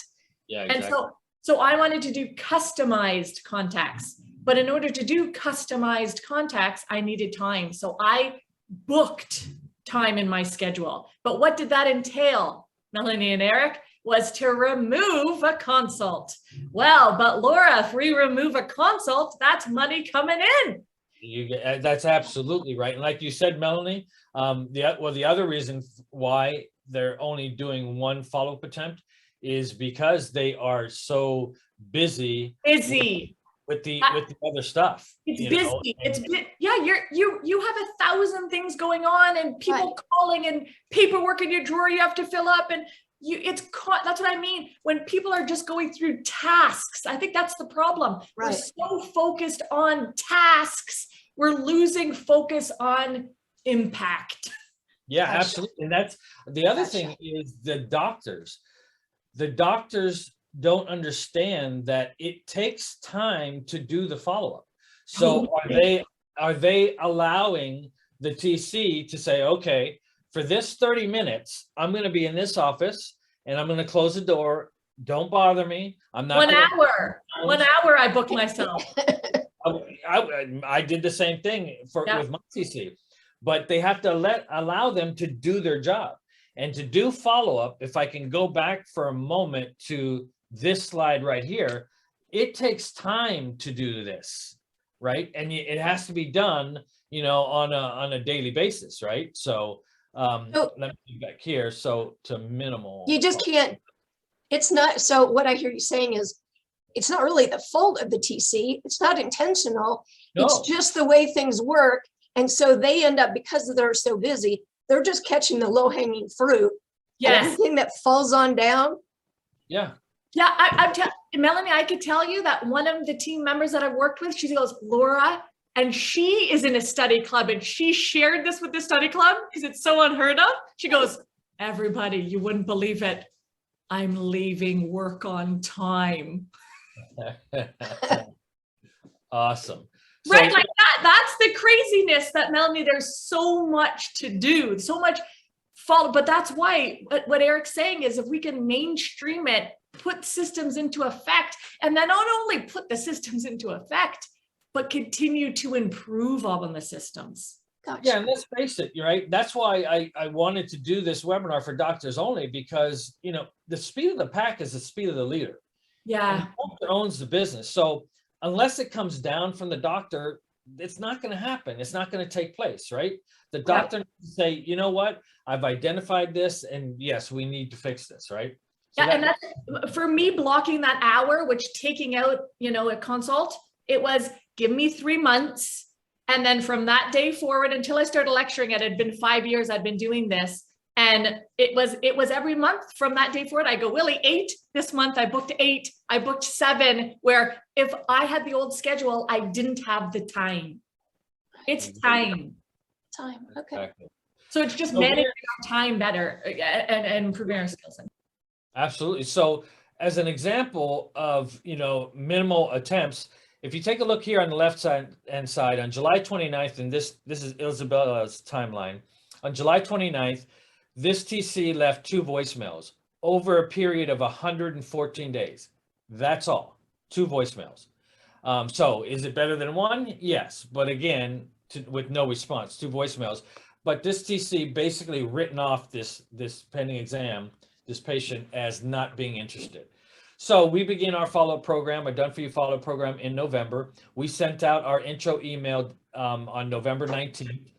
Yeah, exactly. And so I wanted to do customized contacts. But in order to do customized contacts, I needed time. So I booked time in my schedule. But what did that entail, Melanie and Eric? Was to remove a consult. Well, but Laura, if we remove a consult, that's money coming in. That's absolutely right. And like you said, Melanie, the other reason why they're only doing one follow-up attempt is because they are so busy. With the other stuff. It's busy. You have 1,000 things going on, and people calling, and paperwork in your drawer you have to fill up, and that's what I mean. When people are just going through tasks, I think that's the problem. Right. We're so focused on tasks, we're losing focus on impact. Yeah, absolutely. And that's the other thing is the doctors don't understand that it takes time to do the follow-up. So are they allowing the TC to say, okay, for this 30 minutes, I'm going to be in this office and I'm going to close the door. Don't bother me. I'm not 1 hour I booked myself. I did the same thing with my TC, but they have to allow them to do their job. And to do follow-up, if I can go back for a moment to this slide right here, it takes time to do this, right? And it has to be done, on a daily basis, right? So let me get back here. So to minimal. You just can't, it's not, so what I hear you saying is, it's not really the fault of the TC. It's not intentional. No. It's just the way things work. And so they end up, because they're so busy, they're just catching the low-hanging fruit. Yes. And everything that falls on down. Yeah. Yeah, I'm Melanie, I could tell you that one of the team members that I've worked with, she goes, Laura, and she is in a study club, and she shared this with the study club because it's so unheard of. She goes, everybody, you wouldn't believe it. I'm leaving work on time. Awesome. Right, like that. That's the craziness that, Melanie, there's so much to do, so much follow. But that's why what Eric's saying is, if we can mainstream it, put systems into effect, and then not only put the systems into effect, but continue to improve on the systems. Gotcha. Yeah, and let's face it, right? That's why I wanted to do this webinar for doctors only, because, the speed of the pack is the speed of the leader. Yeah. And the doctor owns the business. So unless it comes down from the doctor, it's not going to happen. It's not going to take place, right? The doctor needs to say, you know what? I've identified this, and yes, we need to fix this, right? So and that's for me, blocking that hour, which taking out, a consult, it was give me 3 months. And then from that day forward until I started lecturing, it had been 5 years I'd been doing this. And it was every month from that day forward. I go, Willie, 8 this month. I booked 8. I booked 7, where if I had the old schedule, I didn't have the time. It's time. Okay. Exactly. So it's just managing our time better and improving our skills. Absolutely. So as an example of, minimal attempts, if you take a look here on the left side on July 29th, and this is Isabella's timeline. On July 29th, this TC left 2 voicemails over a period of 114 days. That's all, 2 voicemails. So is it better than 1? Yes, but again, with no response, 2 voicemails. But this TC basically written off this pending exam, this patient, as not being interested. So we begin our follow-up program, a done-for-you follow-up program in November. We sent out our intro email on November 19th,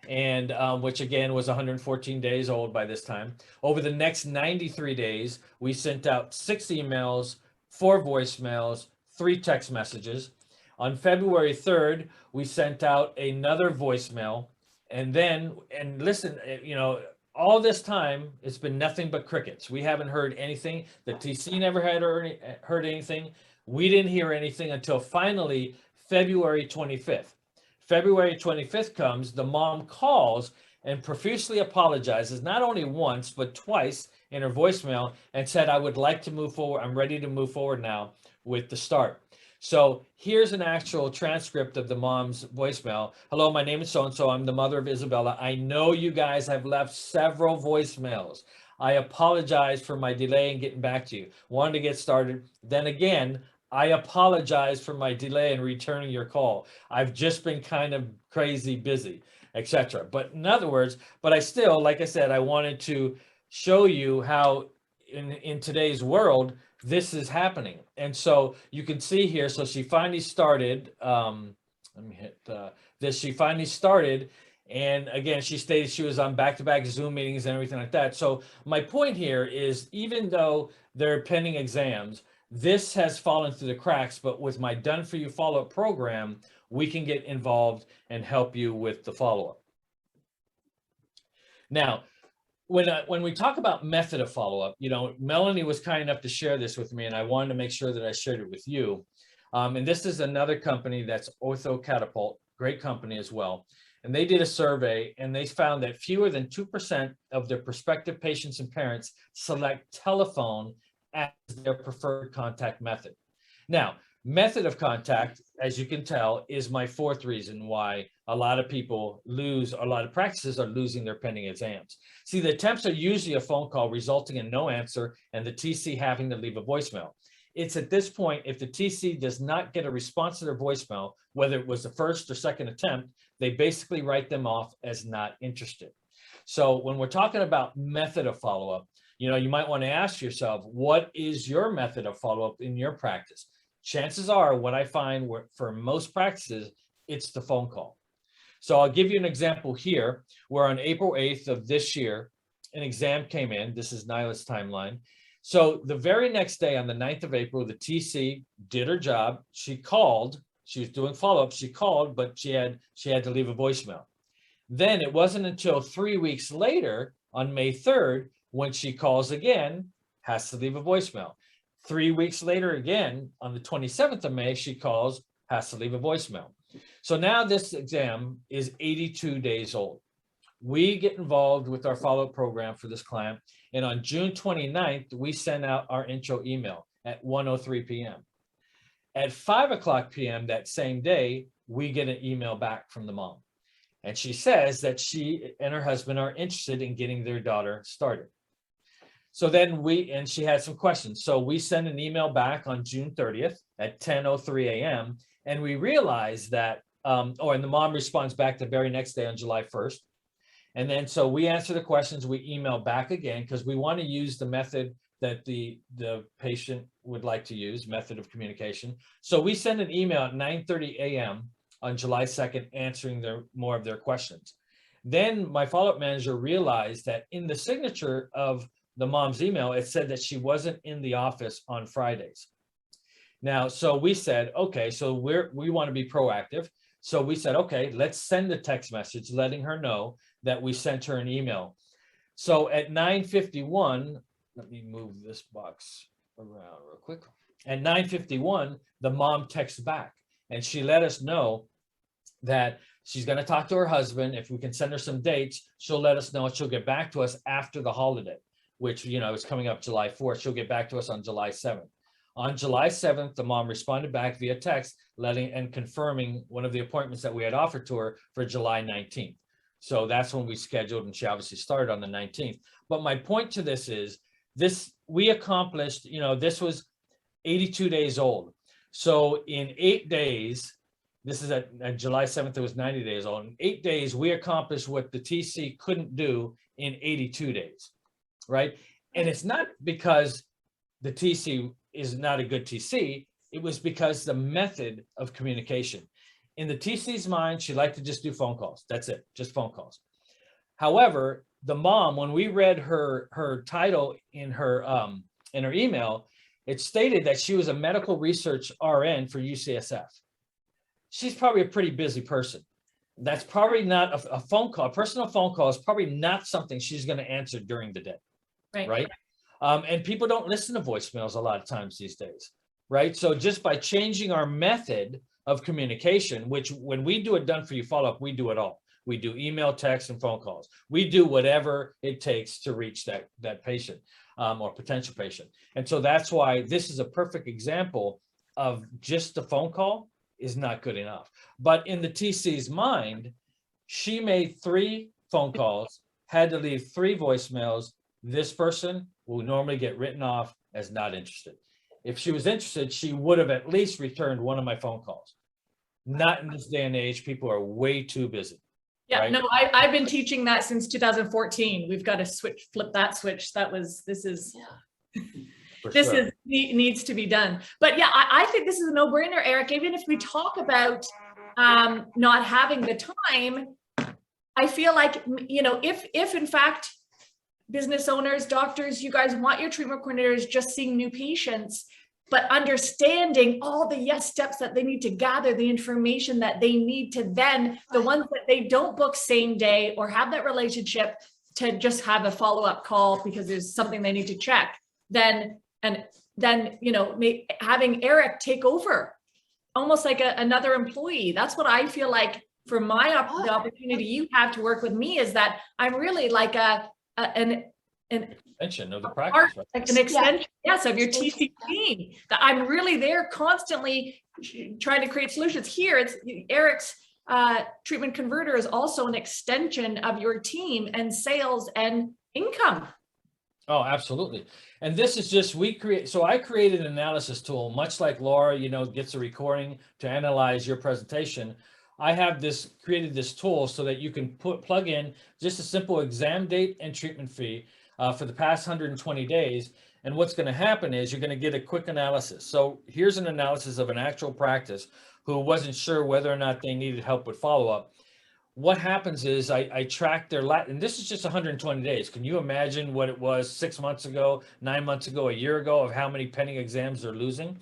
and which again was 114 days old by this time. Over the next 93 days, we sent out 6 emails, 4 voicemails, 3 text messages. On February 3rd, we sent out another voicemail, and then, and listen, you know, all this time, it's been nothing but crickets. We haven't heard anything. The TC never had heard anything. We didn't hear anything until finally February 25th. February 25th comes, the mom calls and profusely apologizes, not only once, but twice in her voicemail, and said, I would like to move forward. I'm ready to move forward now with the start. So here's an actual transcript of the mom's voicemail. Hello, my name is so-and-so. I'm the mother of Isabella. I know you guys have left several voicemails. I apologize for my delay in getting back to you. Wanted to get started. Then again, I apologize for my delay in returning your call. I've just been kind of crazy busy, etc. But in other words, but I still, like I said, I wanted to show you how in today's world, this is happening. And so you can see here, so she finally started, let me hit this, she finally started. And again, she stated she was on back-to-back Zoom meetings and everything like that. So my point here is, even though they're pending exams, this has fallen through the cracks, but with my Done For You follow-up program, we can get involved and help you with the follow-up. Now, when we talk about method of follow-up, you know, Melanie was kind enough to share this with me, and I wanted to make sure that I shared it with you. And this is another company that's OrthoCatapult, great company as well. And they did a survey, and they found that fewer than 2% of their prospective patients and parents select telephone as their preferred contact method. Now, method of contact, as you can tell, is my 4th reason why a lot of people lose, a lot of practices are losing their pending exams. See, the attempts are usually a phone call resulting in no answer and the TC having to leave a voicemail. It's at this point, if the TC does not get a response to their voicemail, whether it was the first or second attempt, they basically write them off as not interested. So when we're talking about method of follow-up, you know, you might want to ask yourself, what is your method of follow-up in your practice? Chances are, what I find for most practices, it's the phone call. So I'll give you an example here, where on April 8th of this year, an exam came in. This is Nyla's timeline. So the very next day, on the 9th of April, the TC did her job. She called. She was doing follow-up. She called, but she had to leave a voicemail. Then it wasn't until 3 weeks later, on May 3rd, when she calls again, has to leave a voicemail. 3 weeks later, again, on the 27th of May, she calls, has to leave a voicemail. So now this exam is 82 days old. We get involved with our follow-up program for this client. And on June 29th, we send out our intro email at 1:03 p.m. At 5:00 p.m. that same day, we get an email back from the mom. And she says that she and her husband are interested in getting their daughter started. So then and she had some questions. So we send an email back on June 30th at 10:03 a.m. And we realize that, and the mom responds back the very next day on July 1st. And then, so we answer the questions, we email back again, because we want to use the method that the patient would like to use, method of communication. So we send an email at 9:30 a.m. on July 2nd, answering more of their questions. Then my follow-up manager realized that in the signature of the mom's email, it said that she wasn't in the office on Fridays. Now, so we said, okay, so we want to be proactive. So we said, okay, let's send a text message letting her know that we sent her an email. So at 9:51, let me move this box around real quick. At 9:51, the mom texts back, and she let us know that she's going to talk to her husband. If we can send her some dates, she'll let us know. She'll get back to us after the holiday, which, you know, is coming up July 4th. She'll get back to us on July 7th. On July 7th, the mom responded back via text, letting and confirming one of the appointments that we had offered to her for July 19th. So that's when we scheduled, and she obviously started on the 19th. But my point to this is, we accomplished, this was 82 days old. So in 8 days, this is at July 7th, it was 90 days old. In 8 days, we accomplished what the TC couldn't do in 82 days, right? And it's not because the TC is not a good TC. It was because the method of communication. In the TC's mind, she liked to just do phone calls. That's it, just phone calls. However, the mom, when we read her title in her email, it stated that she was a medical research RN for UCSF. She's probably a pretty busy person. That's probably not a phone call. A personal phone call is probably not something she's going to answer during the day, right? And people don't listen to voicemails a lot of times these days, right? So just by changing our method of communication, which when we do a done for you follow-up, we do it all. We do email, text, and phone calls. We do whatever it takes to reach that patient or potential patient. And so that's why this is a perfect example of just the phone call is not good enough. But in the TC's mind, she made 3 phone calls, had to leave 3 voicemails. This person will normally get written off as not interested. If she was interested, she would have at least returned one of my phone calls. Not in this day and age. People are way too busy. Yeah, right? no, I've been teaching that since 2014. We've got to flip that switch. Needs to be done. But yeah, I think this is a no-brainer, Eric. Even if we talk about not having the time, I feel like, if in fact business owners, doctors, you guys want your treatment coordinators just seeing new patients, but understanding all the steps that they need to gather, the information that they need to then, the ones that they don't book same day or have that relationship to just have a follow-up call because there's something they need to check, then having Eric take over almost like another employee. That's what I feel like for the opportunity you have to work with me, is that I'm really like an extension of the practice, right? Like an extension, of your TC team. That I'm really there constantly trying to create solutions. Here, it's Eric's treatment converter is also an extension of your team and sales and income. Oh, absolutely. And this is just, I created an analysis tool, much like Laura, gets a recording to analyze your presentation. I have created this tool so that you can plug in just a simple exam date and treatment fee for the past 120 days. And what's going to happen is you're going to get a quick analysis. So here's an analysis of an actual practice who wasn't sure whether or not they needed help with follow-up. What happens is I track their and this is just 120 days. Can you imagine what it was 6 months ago, 9 months ago, a year ago, of how many pending exams they're losing?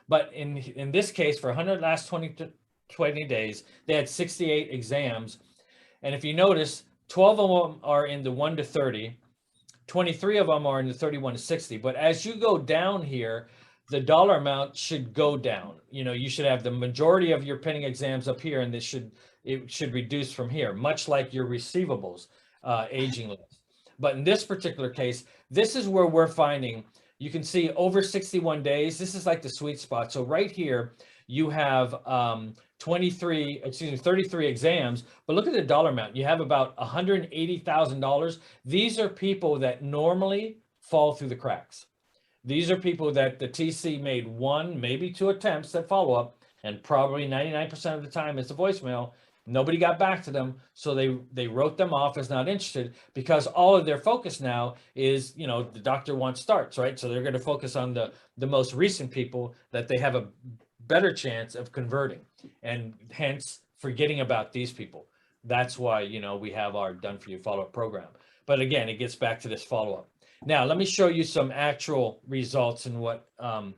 But in this case, for 120 days, they had 68 exams. And if you notice, 12 of them are in the 1 to 30, 23 of them are in the 31 to 60. But as you go down here, the dollar amount should go down. You should have the majority of your pending exams up here, and it should reduce from here, much like your receivables aging list. But in this particular case, this is where we're finding, you can see over 61 days, this is like the sweet spot. So right here, you have 33 exams, but look at the dollar amount. You have about $180,000. These are people that normally fall through the cracks. These are people that the TC made 1, maybe 2 attempts at follow-up, and probably 99% of the time it's a voicemail. Nobody got back to them, so they wrote them off as not interested, because all of their focus now is, the doctor wants starts, right? So they're going to focus on the most recent people that they have a better chance of converting, and hence forgetting about these people. That's why, we have our Done For You follow-up program. But again, it gets back to this follow-up. Now, let me show you some actual results in what I'm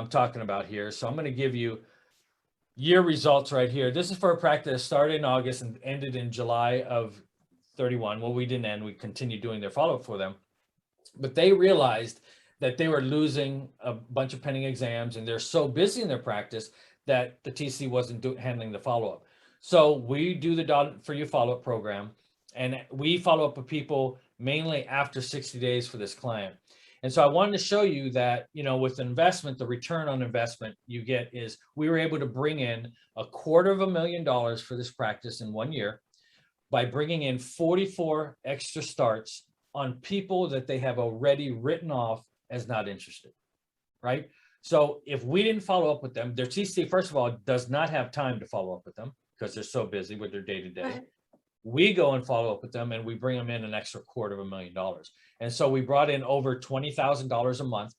talking about here. So I'm going to give you year results right here. This is for a practice that started in August and ended in July of 31. Well, we didn't end. We continued doing their follow-up for them. But they realized that they were losing a bunch of pending exams, and they're so busy in their practice that the TC wasn't handling the follow-up. So we do the Done For You follow-up program, and we follow up with people mainly after 60 days for this client. And so I wanted to show you that, with investment, the return on investment you get is we were able to bring in $250,000 for this practice in 1 year by bringing in 44 extra starts on people that they have already written off as not interested, right? So if we didn't follow up with them, their TC, first of all, does not have time to follow up with them because they're so busy with their day-to-day. Right. We go and follow up with them and we bring them in an extra $250,000. And so we brought in over $20,000 a month.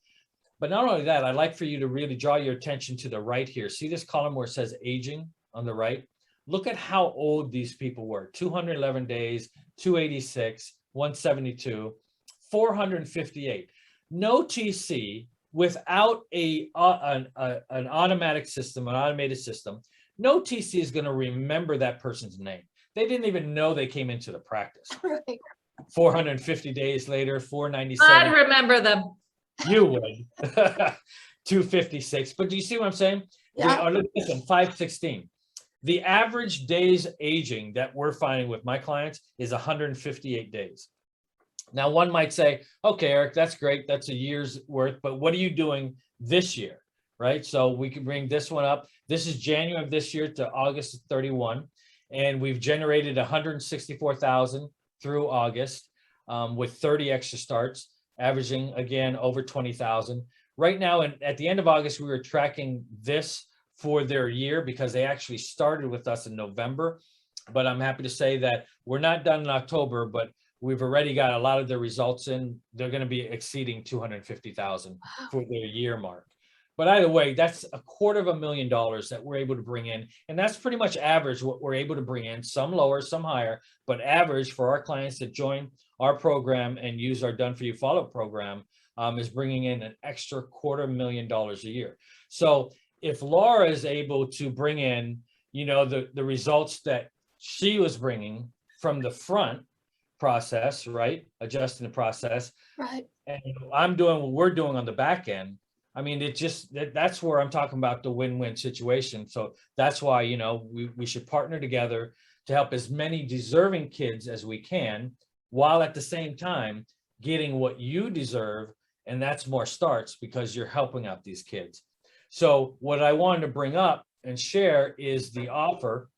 But not only that, I'd like for you to really draw your attention to the right here. See this column where it says aging on the right? Look at how old these people were. 211 days, 286, 172, 458. No TC without an automatic system, an automated system. No TC is going to remember that person's name. They didn't even know they came into the practice. Right. 450 days later, 497. I'd remember them. You would. 256. But do you see what I'm saying? Yeah. Look at this one, 516. The average days aging that we're finding with my clients is 158 days. Now, one might say, okay, Eric, that's great. That's a year's worth. But what are you doing this year? Right? So we can bring this one up. This is January of this year to August 31. And we've generated 164,000 through August with 30 extra starts, averaging again over 20,000. Right now, and at the end of August, we were tracking this for their year because they actually started with us in November. But I'm happy to say that we're not done in October, but we've already got a lot of their results in. They're going to be exceeding 250,000 for their year mark. But either way, that's $250,000 that we're able to bring in. And that's pretty much average what we're able to bring in, some lower, some higher, but average for our clients that join our program and use our Done For You follow-up program is bringing in an extra $250,000 a year. So if Laura is able to bring in, the results that she was bringing from the front process, right? Adjusting the process. Right. And I'm doing what we're doing on the back end. I mean, that's where I'm talking about the win-win situation. So that's why, we should partner together to help as many deserving kids as we can, while at the same time getting what you deserve. And that's more starts because you're helping out these kids. So what I wanted to bring up and share is the offer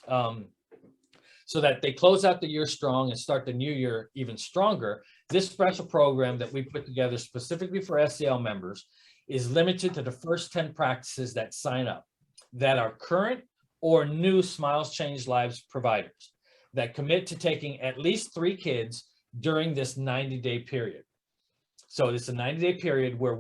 so that they close out the year strong and start the new year even stronger. This special program that we put together specifically for SCL members is limited to the first 10 practices that sign up, that are current or new Smiles Change Lives providers that commit to taking at least 3 kids during this 90-day period. So it's a 90-day period where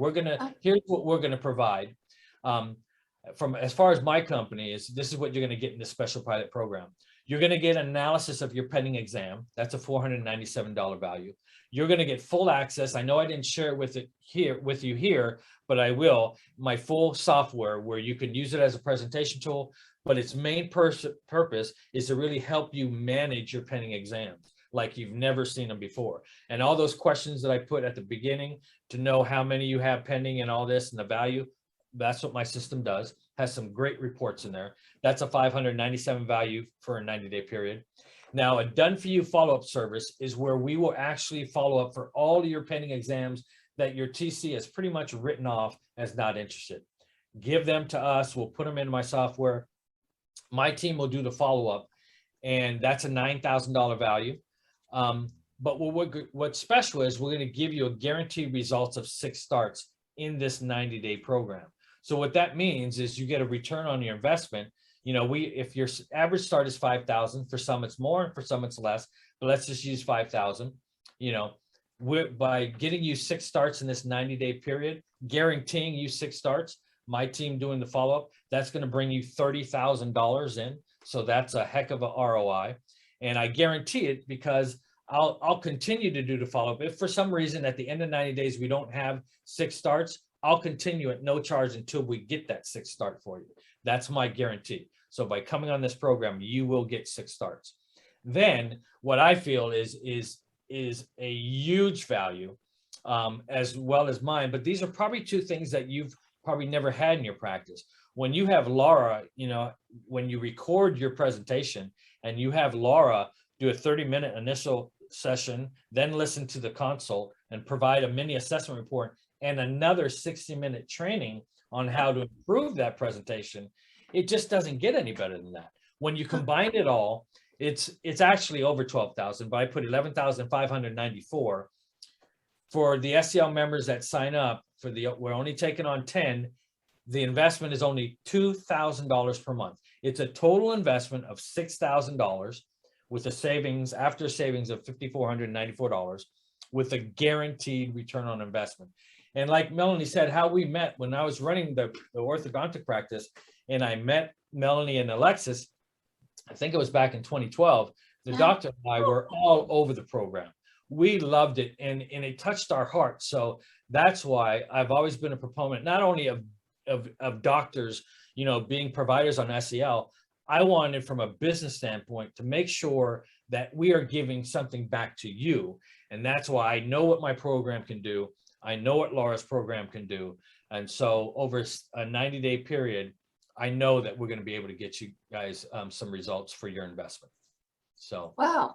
here's what we're gonna provide. From as far as my company is, this is what you're gonna get in this special pilot program. You're gonna get analysis of your pending exam. That's a $497 value. You're gonna get full access. I know I didn't share it with you here, but I will. My full software where you can use it as a presentation tool, but its main purpose is to really help you manage your pending exams like you've never seen them before. And all those questions that I put at the beginning to know how many you have pending and all this and the value, that's what my system does. Has some great reports in there. That's a $597 value for a 90-day period. Now, a Done For You follow-up service is where we will actually follow up for all of your pending exams that your TC has pretty much written off as not interested. Give them to us. We'll put them into my software. My team will do the follow-up, and that's a $9,000 value. But what's special is we're going to give you a guaranteed results of 6 starts in this 90-day program. So what that means is you get a return on your investment. If your average start is 5,000, for some it's more, and for some it's less, but let's just use 5,000. By getting you 6 starts in this 90-day period, guaranteeing you 6 starts, my team doing the follow-up, that's going to bring you $30,000 in. So that's a heck of a ROI. And I guarantee it because I'll continue to do the follow-up. If for some reason at the end of 90 days, we don't have 6 starts, I'll continue at no charge until we get that 6th start for you. That's my guarantee. So by coming on this program, you will get 6 starts. Then what I feel is a huge value as well as mine, but these are probably 2 things that you've probably never had in your practice. When you have Laura, when you record your presentation and you have Laura do a 30-minute initial session, then listen to the consult, and provide a mini assessment report and another 60-minute training on how to improve that presentation, it just doesn't get any better than that. When you combine it all, it's actually over 12,000, but I put 11,594 for the SCL members that sign up for we're only taking on 10. The investment is only $2,000 per month. It's a total investment of $6,000 with a savings, after savings of $5,494 with a guaranteed return on investment. And like Melanie said, how we met when I was running the orthodontic practice and I met Melanie and Alexis, I think it was back in 2012, the doctor and I were all over the program. We loved it and it touched our hearts. So that's why I've always been a proponent, not only of doctors, you know, being providers on SCL. I wanted from a business standpoint to make sure that we are giving something back to you. And that's why I know what my program can do. I know what Laura's program can do. And so over a 90-day period, I know that we're going to be able to get you guys some results for your investment. So Wow.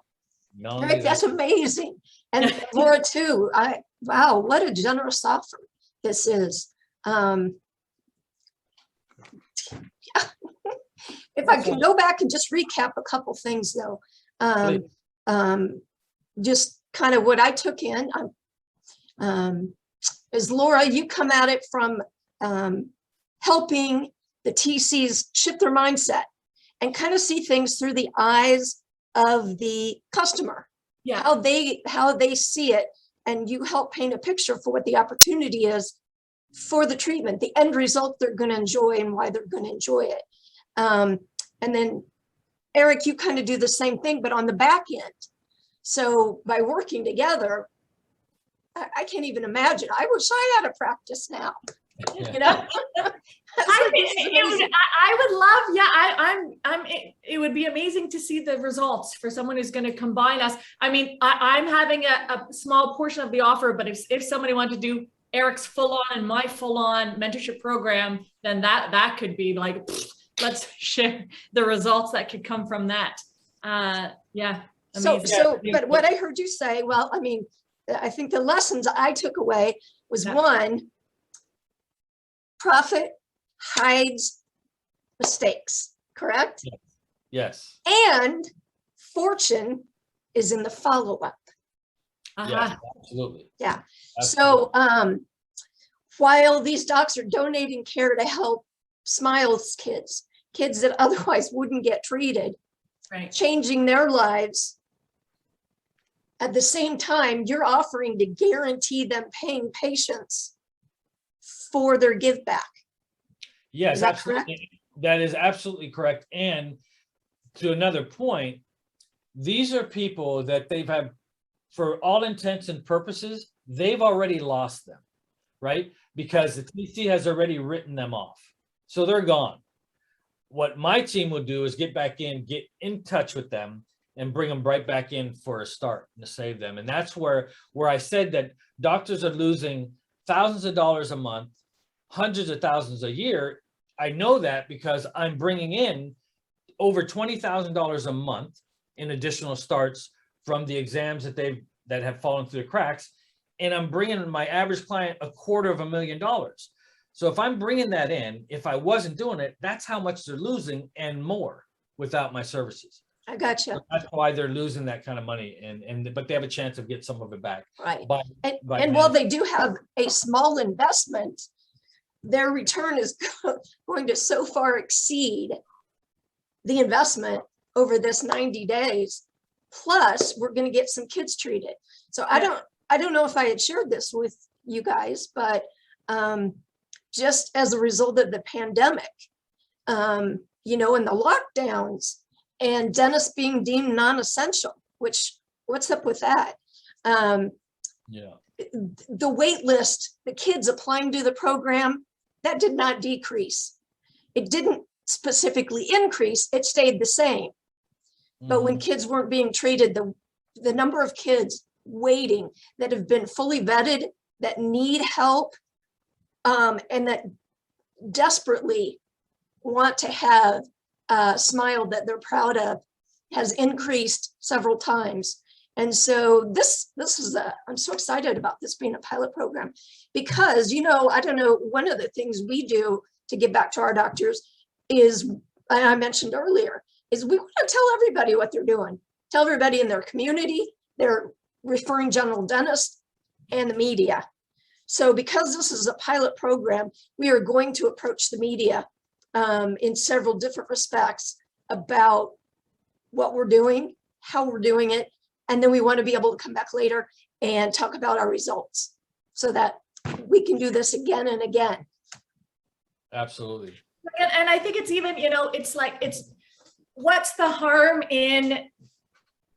Melanie, Eric, that's amazing. And Laura too. Wow, what a generous offer this is. If I can go back and just recap a couple things though, just kind of what I took in is, Laura, you come at it from helping the TCs shift their mindset and kind of see things through the eyes of the customer, how they see it, and you help paint a picture for what the opportunity is for the treatment, the end result they're going to enjoy and why they're going to enjoy it. And then Eric, you kind of do the same thing, but on the back end. So by working together, I can't even imagine. I wish I had a practice now. You know, I would love, it would be amazing to see the results for someone who's going to combine us. I mean, I'm having a small portion of the offer, but if somebody wanted to do Eric's full on and my full on mentorship program, then that could be like, let's share the results that could come from that. Yeah. So, but what I heard you say, well, I mean, I think the lessons I took away was one, profit hides mistakes, correct? Yes. And fortune is in the follow-up. Yes, absolutely. Yeah. Absolutely. So while these docs are donating care to help Smiles kids that otherwise wouldn't get treated, right, changing their lives, at the same time, you're offering to guarantee them paying patients for their give back. Yes, is that absolutely. correct? That is absolutely correct. And to another point, these are people that they've had, for all intents and purposes, they've already lost them, right? Because the TC has already written them off. So they're gone. What my team will do is get back in, get in touch with them, and bring them right back in for a start to save them. And that's where I said that doctors are losing thousands of dollars a month, hundreds of thousands a year. I know that because I'm bringing in over $20,000 a month in additional starts from the exams that have fallen through the cracks. And I'm bringing my average client $250,000. So if I'm bringing that in, if I wasn't doing it, that's how much they're losing and more without my services. I gotcha. So that's why they're losing that kind of money, but they have a chance of get some of it back. Right. By And while they do have a small investment, their return is going to so far exceed the investment over this 90 days. Plus, we're going to get some kids treated. So I don't know if I had shared this with you guys, but just as a result of the pandemic, you know, and the lockdowns, and dentists being deemed non-essential, which what's up with that? The wait list, the kids applying to the program, that did not decrease. It didn't specifically increase, it stayed the same. But when kids weren't being treated, the number of kids waiting that have been fully vetted, that need help, and that desperately want to have a smile that they're proud of, has increased several times. And so this is I'm so excited about this being a pilot program because, you know, I don't know, one of the things we do to give back to our doctors is, and I mentioned earlier, is we want to tell everybody what they're doing. Tell everybody in their community, their referring general dentist, and the media. So because this is a pilot program, we are going to approach the media in several different respects about what we're doing, how we're doing it, and then we want to be able to come back later and talk about our results so that we can do this again and again. Absolutely. And I think it's even, you know, it's like, what's the harm in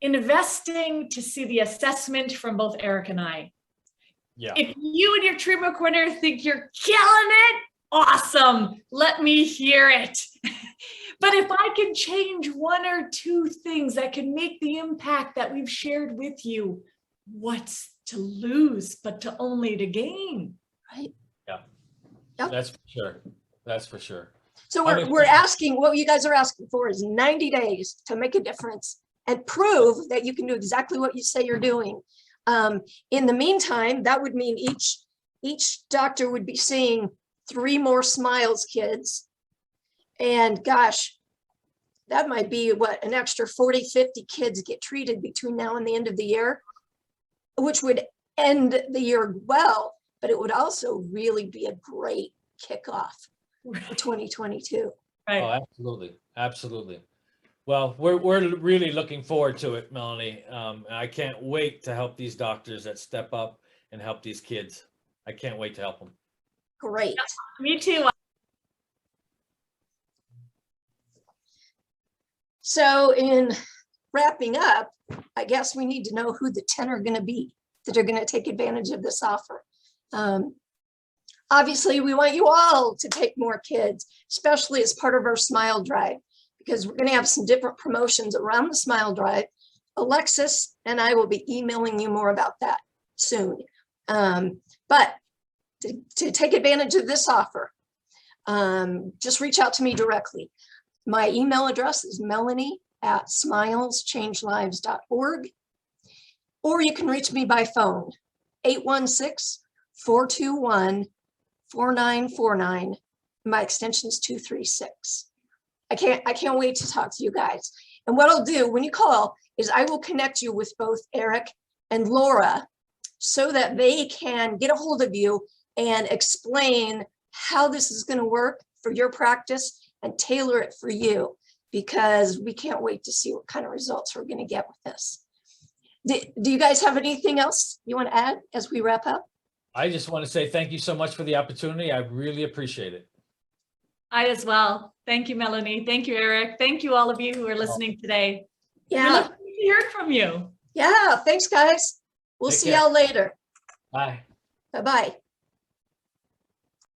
investing to see the assessment from both Eric and I? Yeah. If you and your treatment coordinator think you're killing it, awesome. Let me hear it. But if I can change one or two things that can make the impact that we've shared with you, what's to lose but to only to gain? Right. Yeah. Yep. That's for sure. That's for sure. So we're asking, what you guys are asking for is 90 days to make a difference and prove that you can do exactly what you say you're doing. In the meantime, that would mean each doctor would be seeing 3 more Smiles kids. And gosh, that might be what, an extra 40, 50 kids get treated between now and the end of the year, which would end the year well, but it would also really be a great kickoff for 2022. Right. Oh, absolutely. Absolutely. Well, we're really looking forward to it, Melanie. I can't wait to help these doctors that step up and help these kids. I can't wait to help them. Great. Me too. So in wrapping up, I guess we need to know who the 10 are going to be that are going to take advantage of this offer. Obviously, we want you all to take more kids, especially as part of our Smile Drive, because we're going to have some different promotions around the Smile Drive. Alexis and I will be emailing you more about that soon. But to take advantage of this offer, just reach out to me directly. My email address is melanie@smileschangelives.org, or you can reach me by phone, 816-421-4949. My extension is 236. I can't wait to talk to you guys. And what I'll do when you call is I will connect you with both Eric and Laura so that they can get a hold of you and explain how this is going to work for your practice and tailor it for you, because we can't wait to see what kind of results we're going to get with this. Do you guys have anything else you want to add as we wrap up? I just want to say thank you so much for the opportunity. I really appreciate it. I as well. Thank you, Melanie. Thank you, Eric. Thank you, all of you who are listening today. We Yeah. look forward to hearing from you. Yeah. Thanks, guys. We'll Take see care. y'all later. Bye. Bye-bye.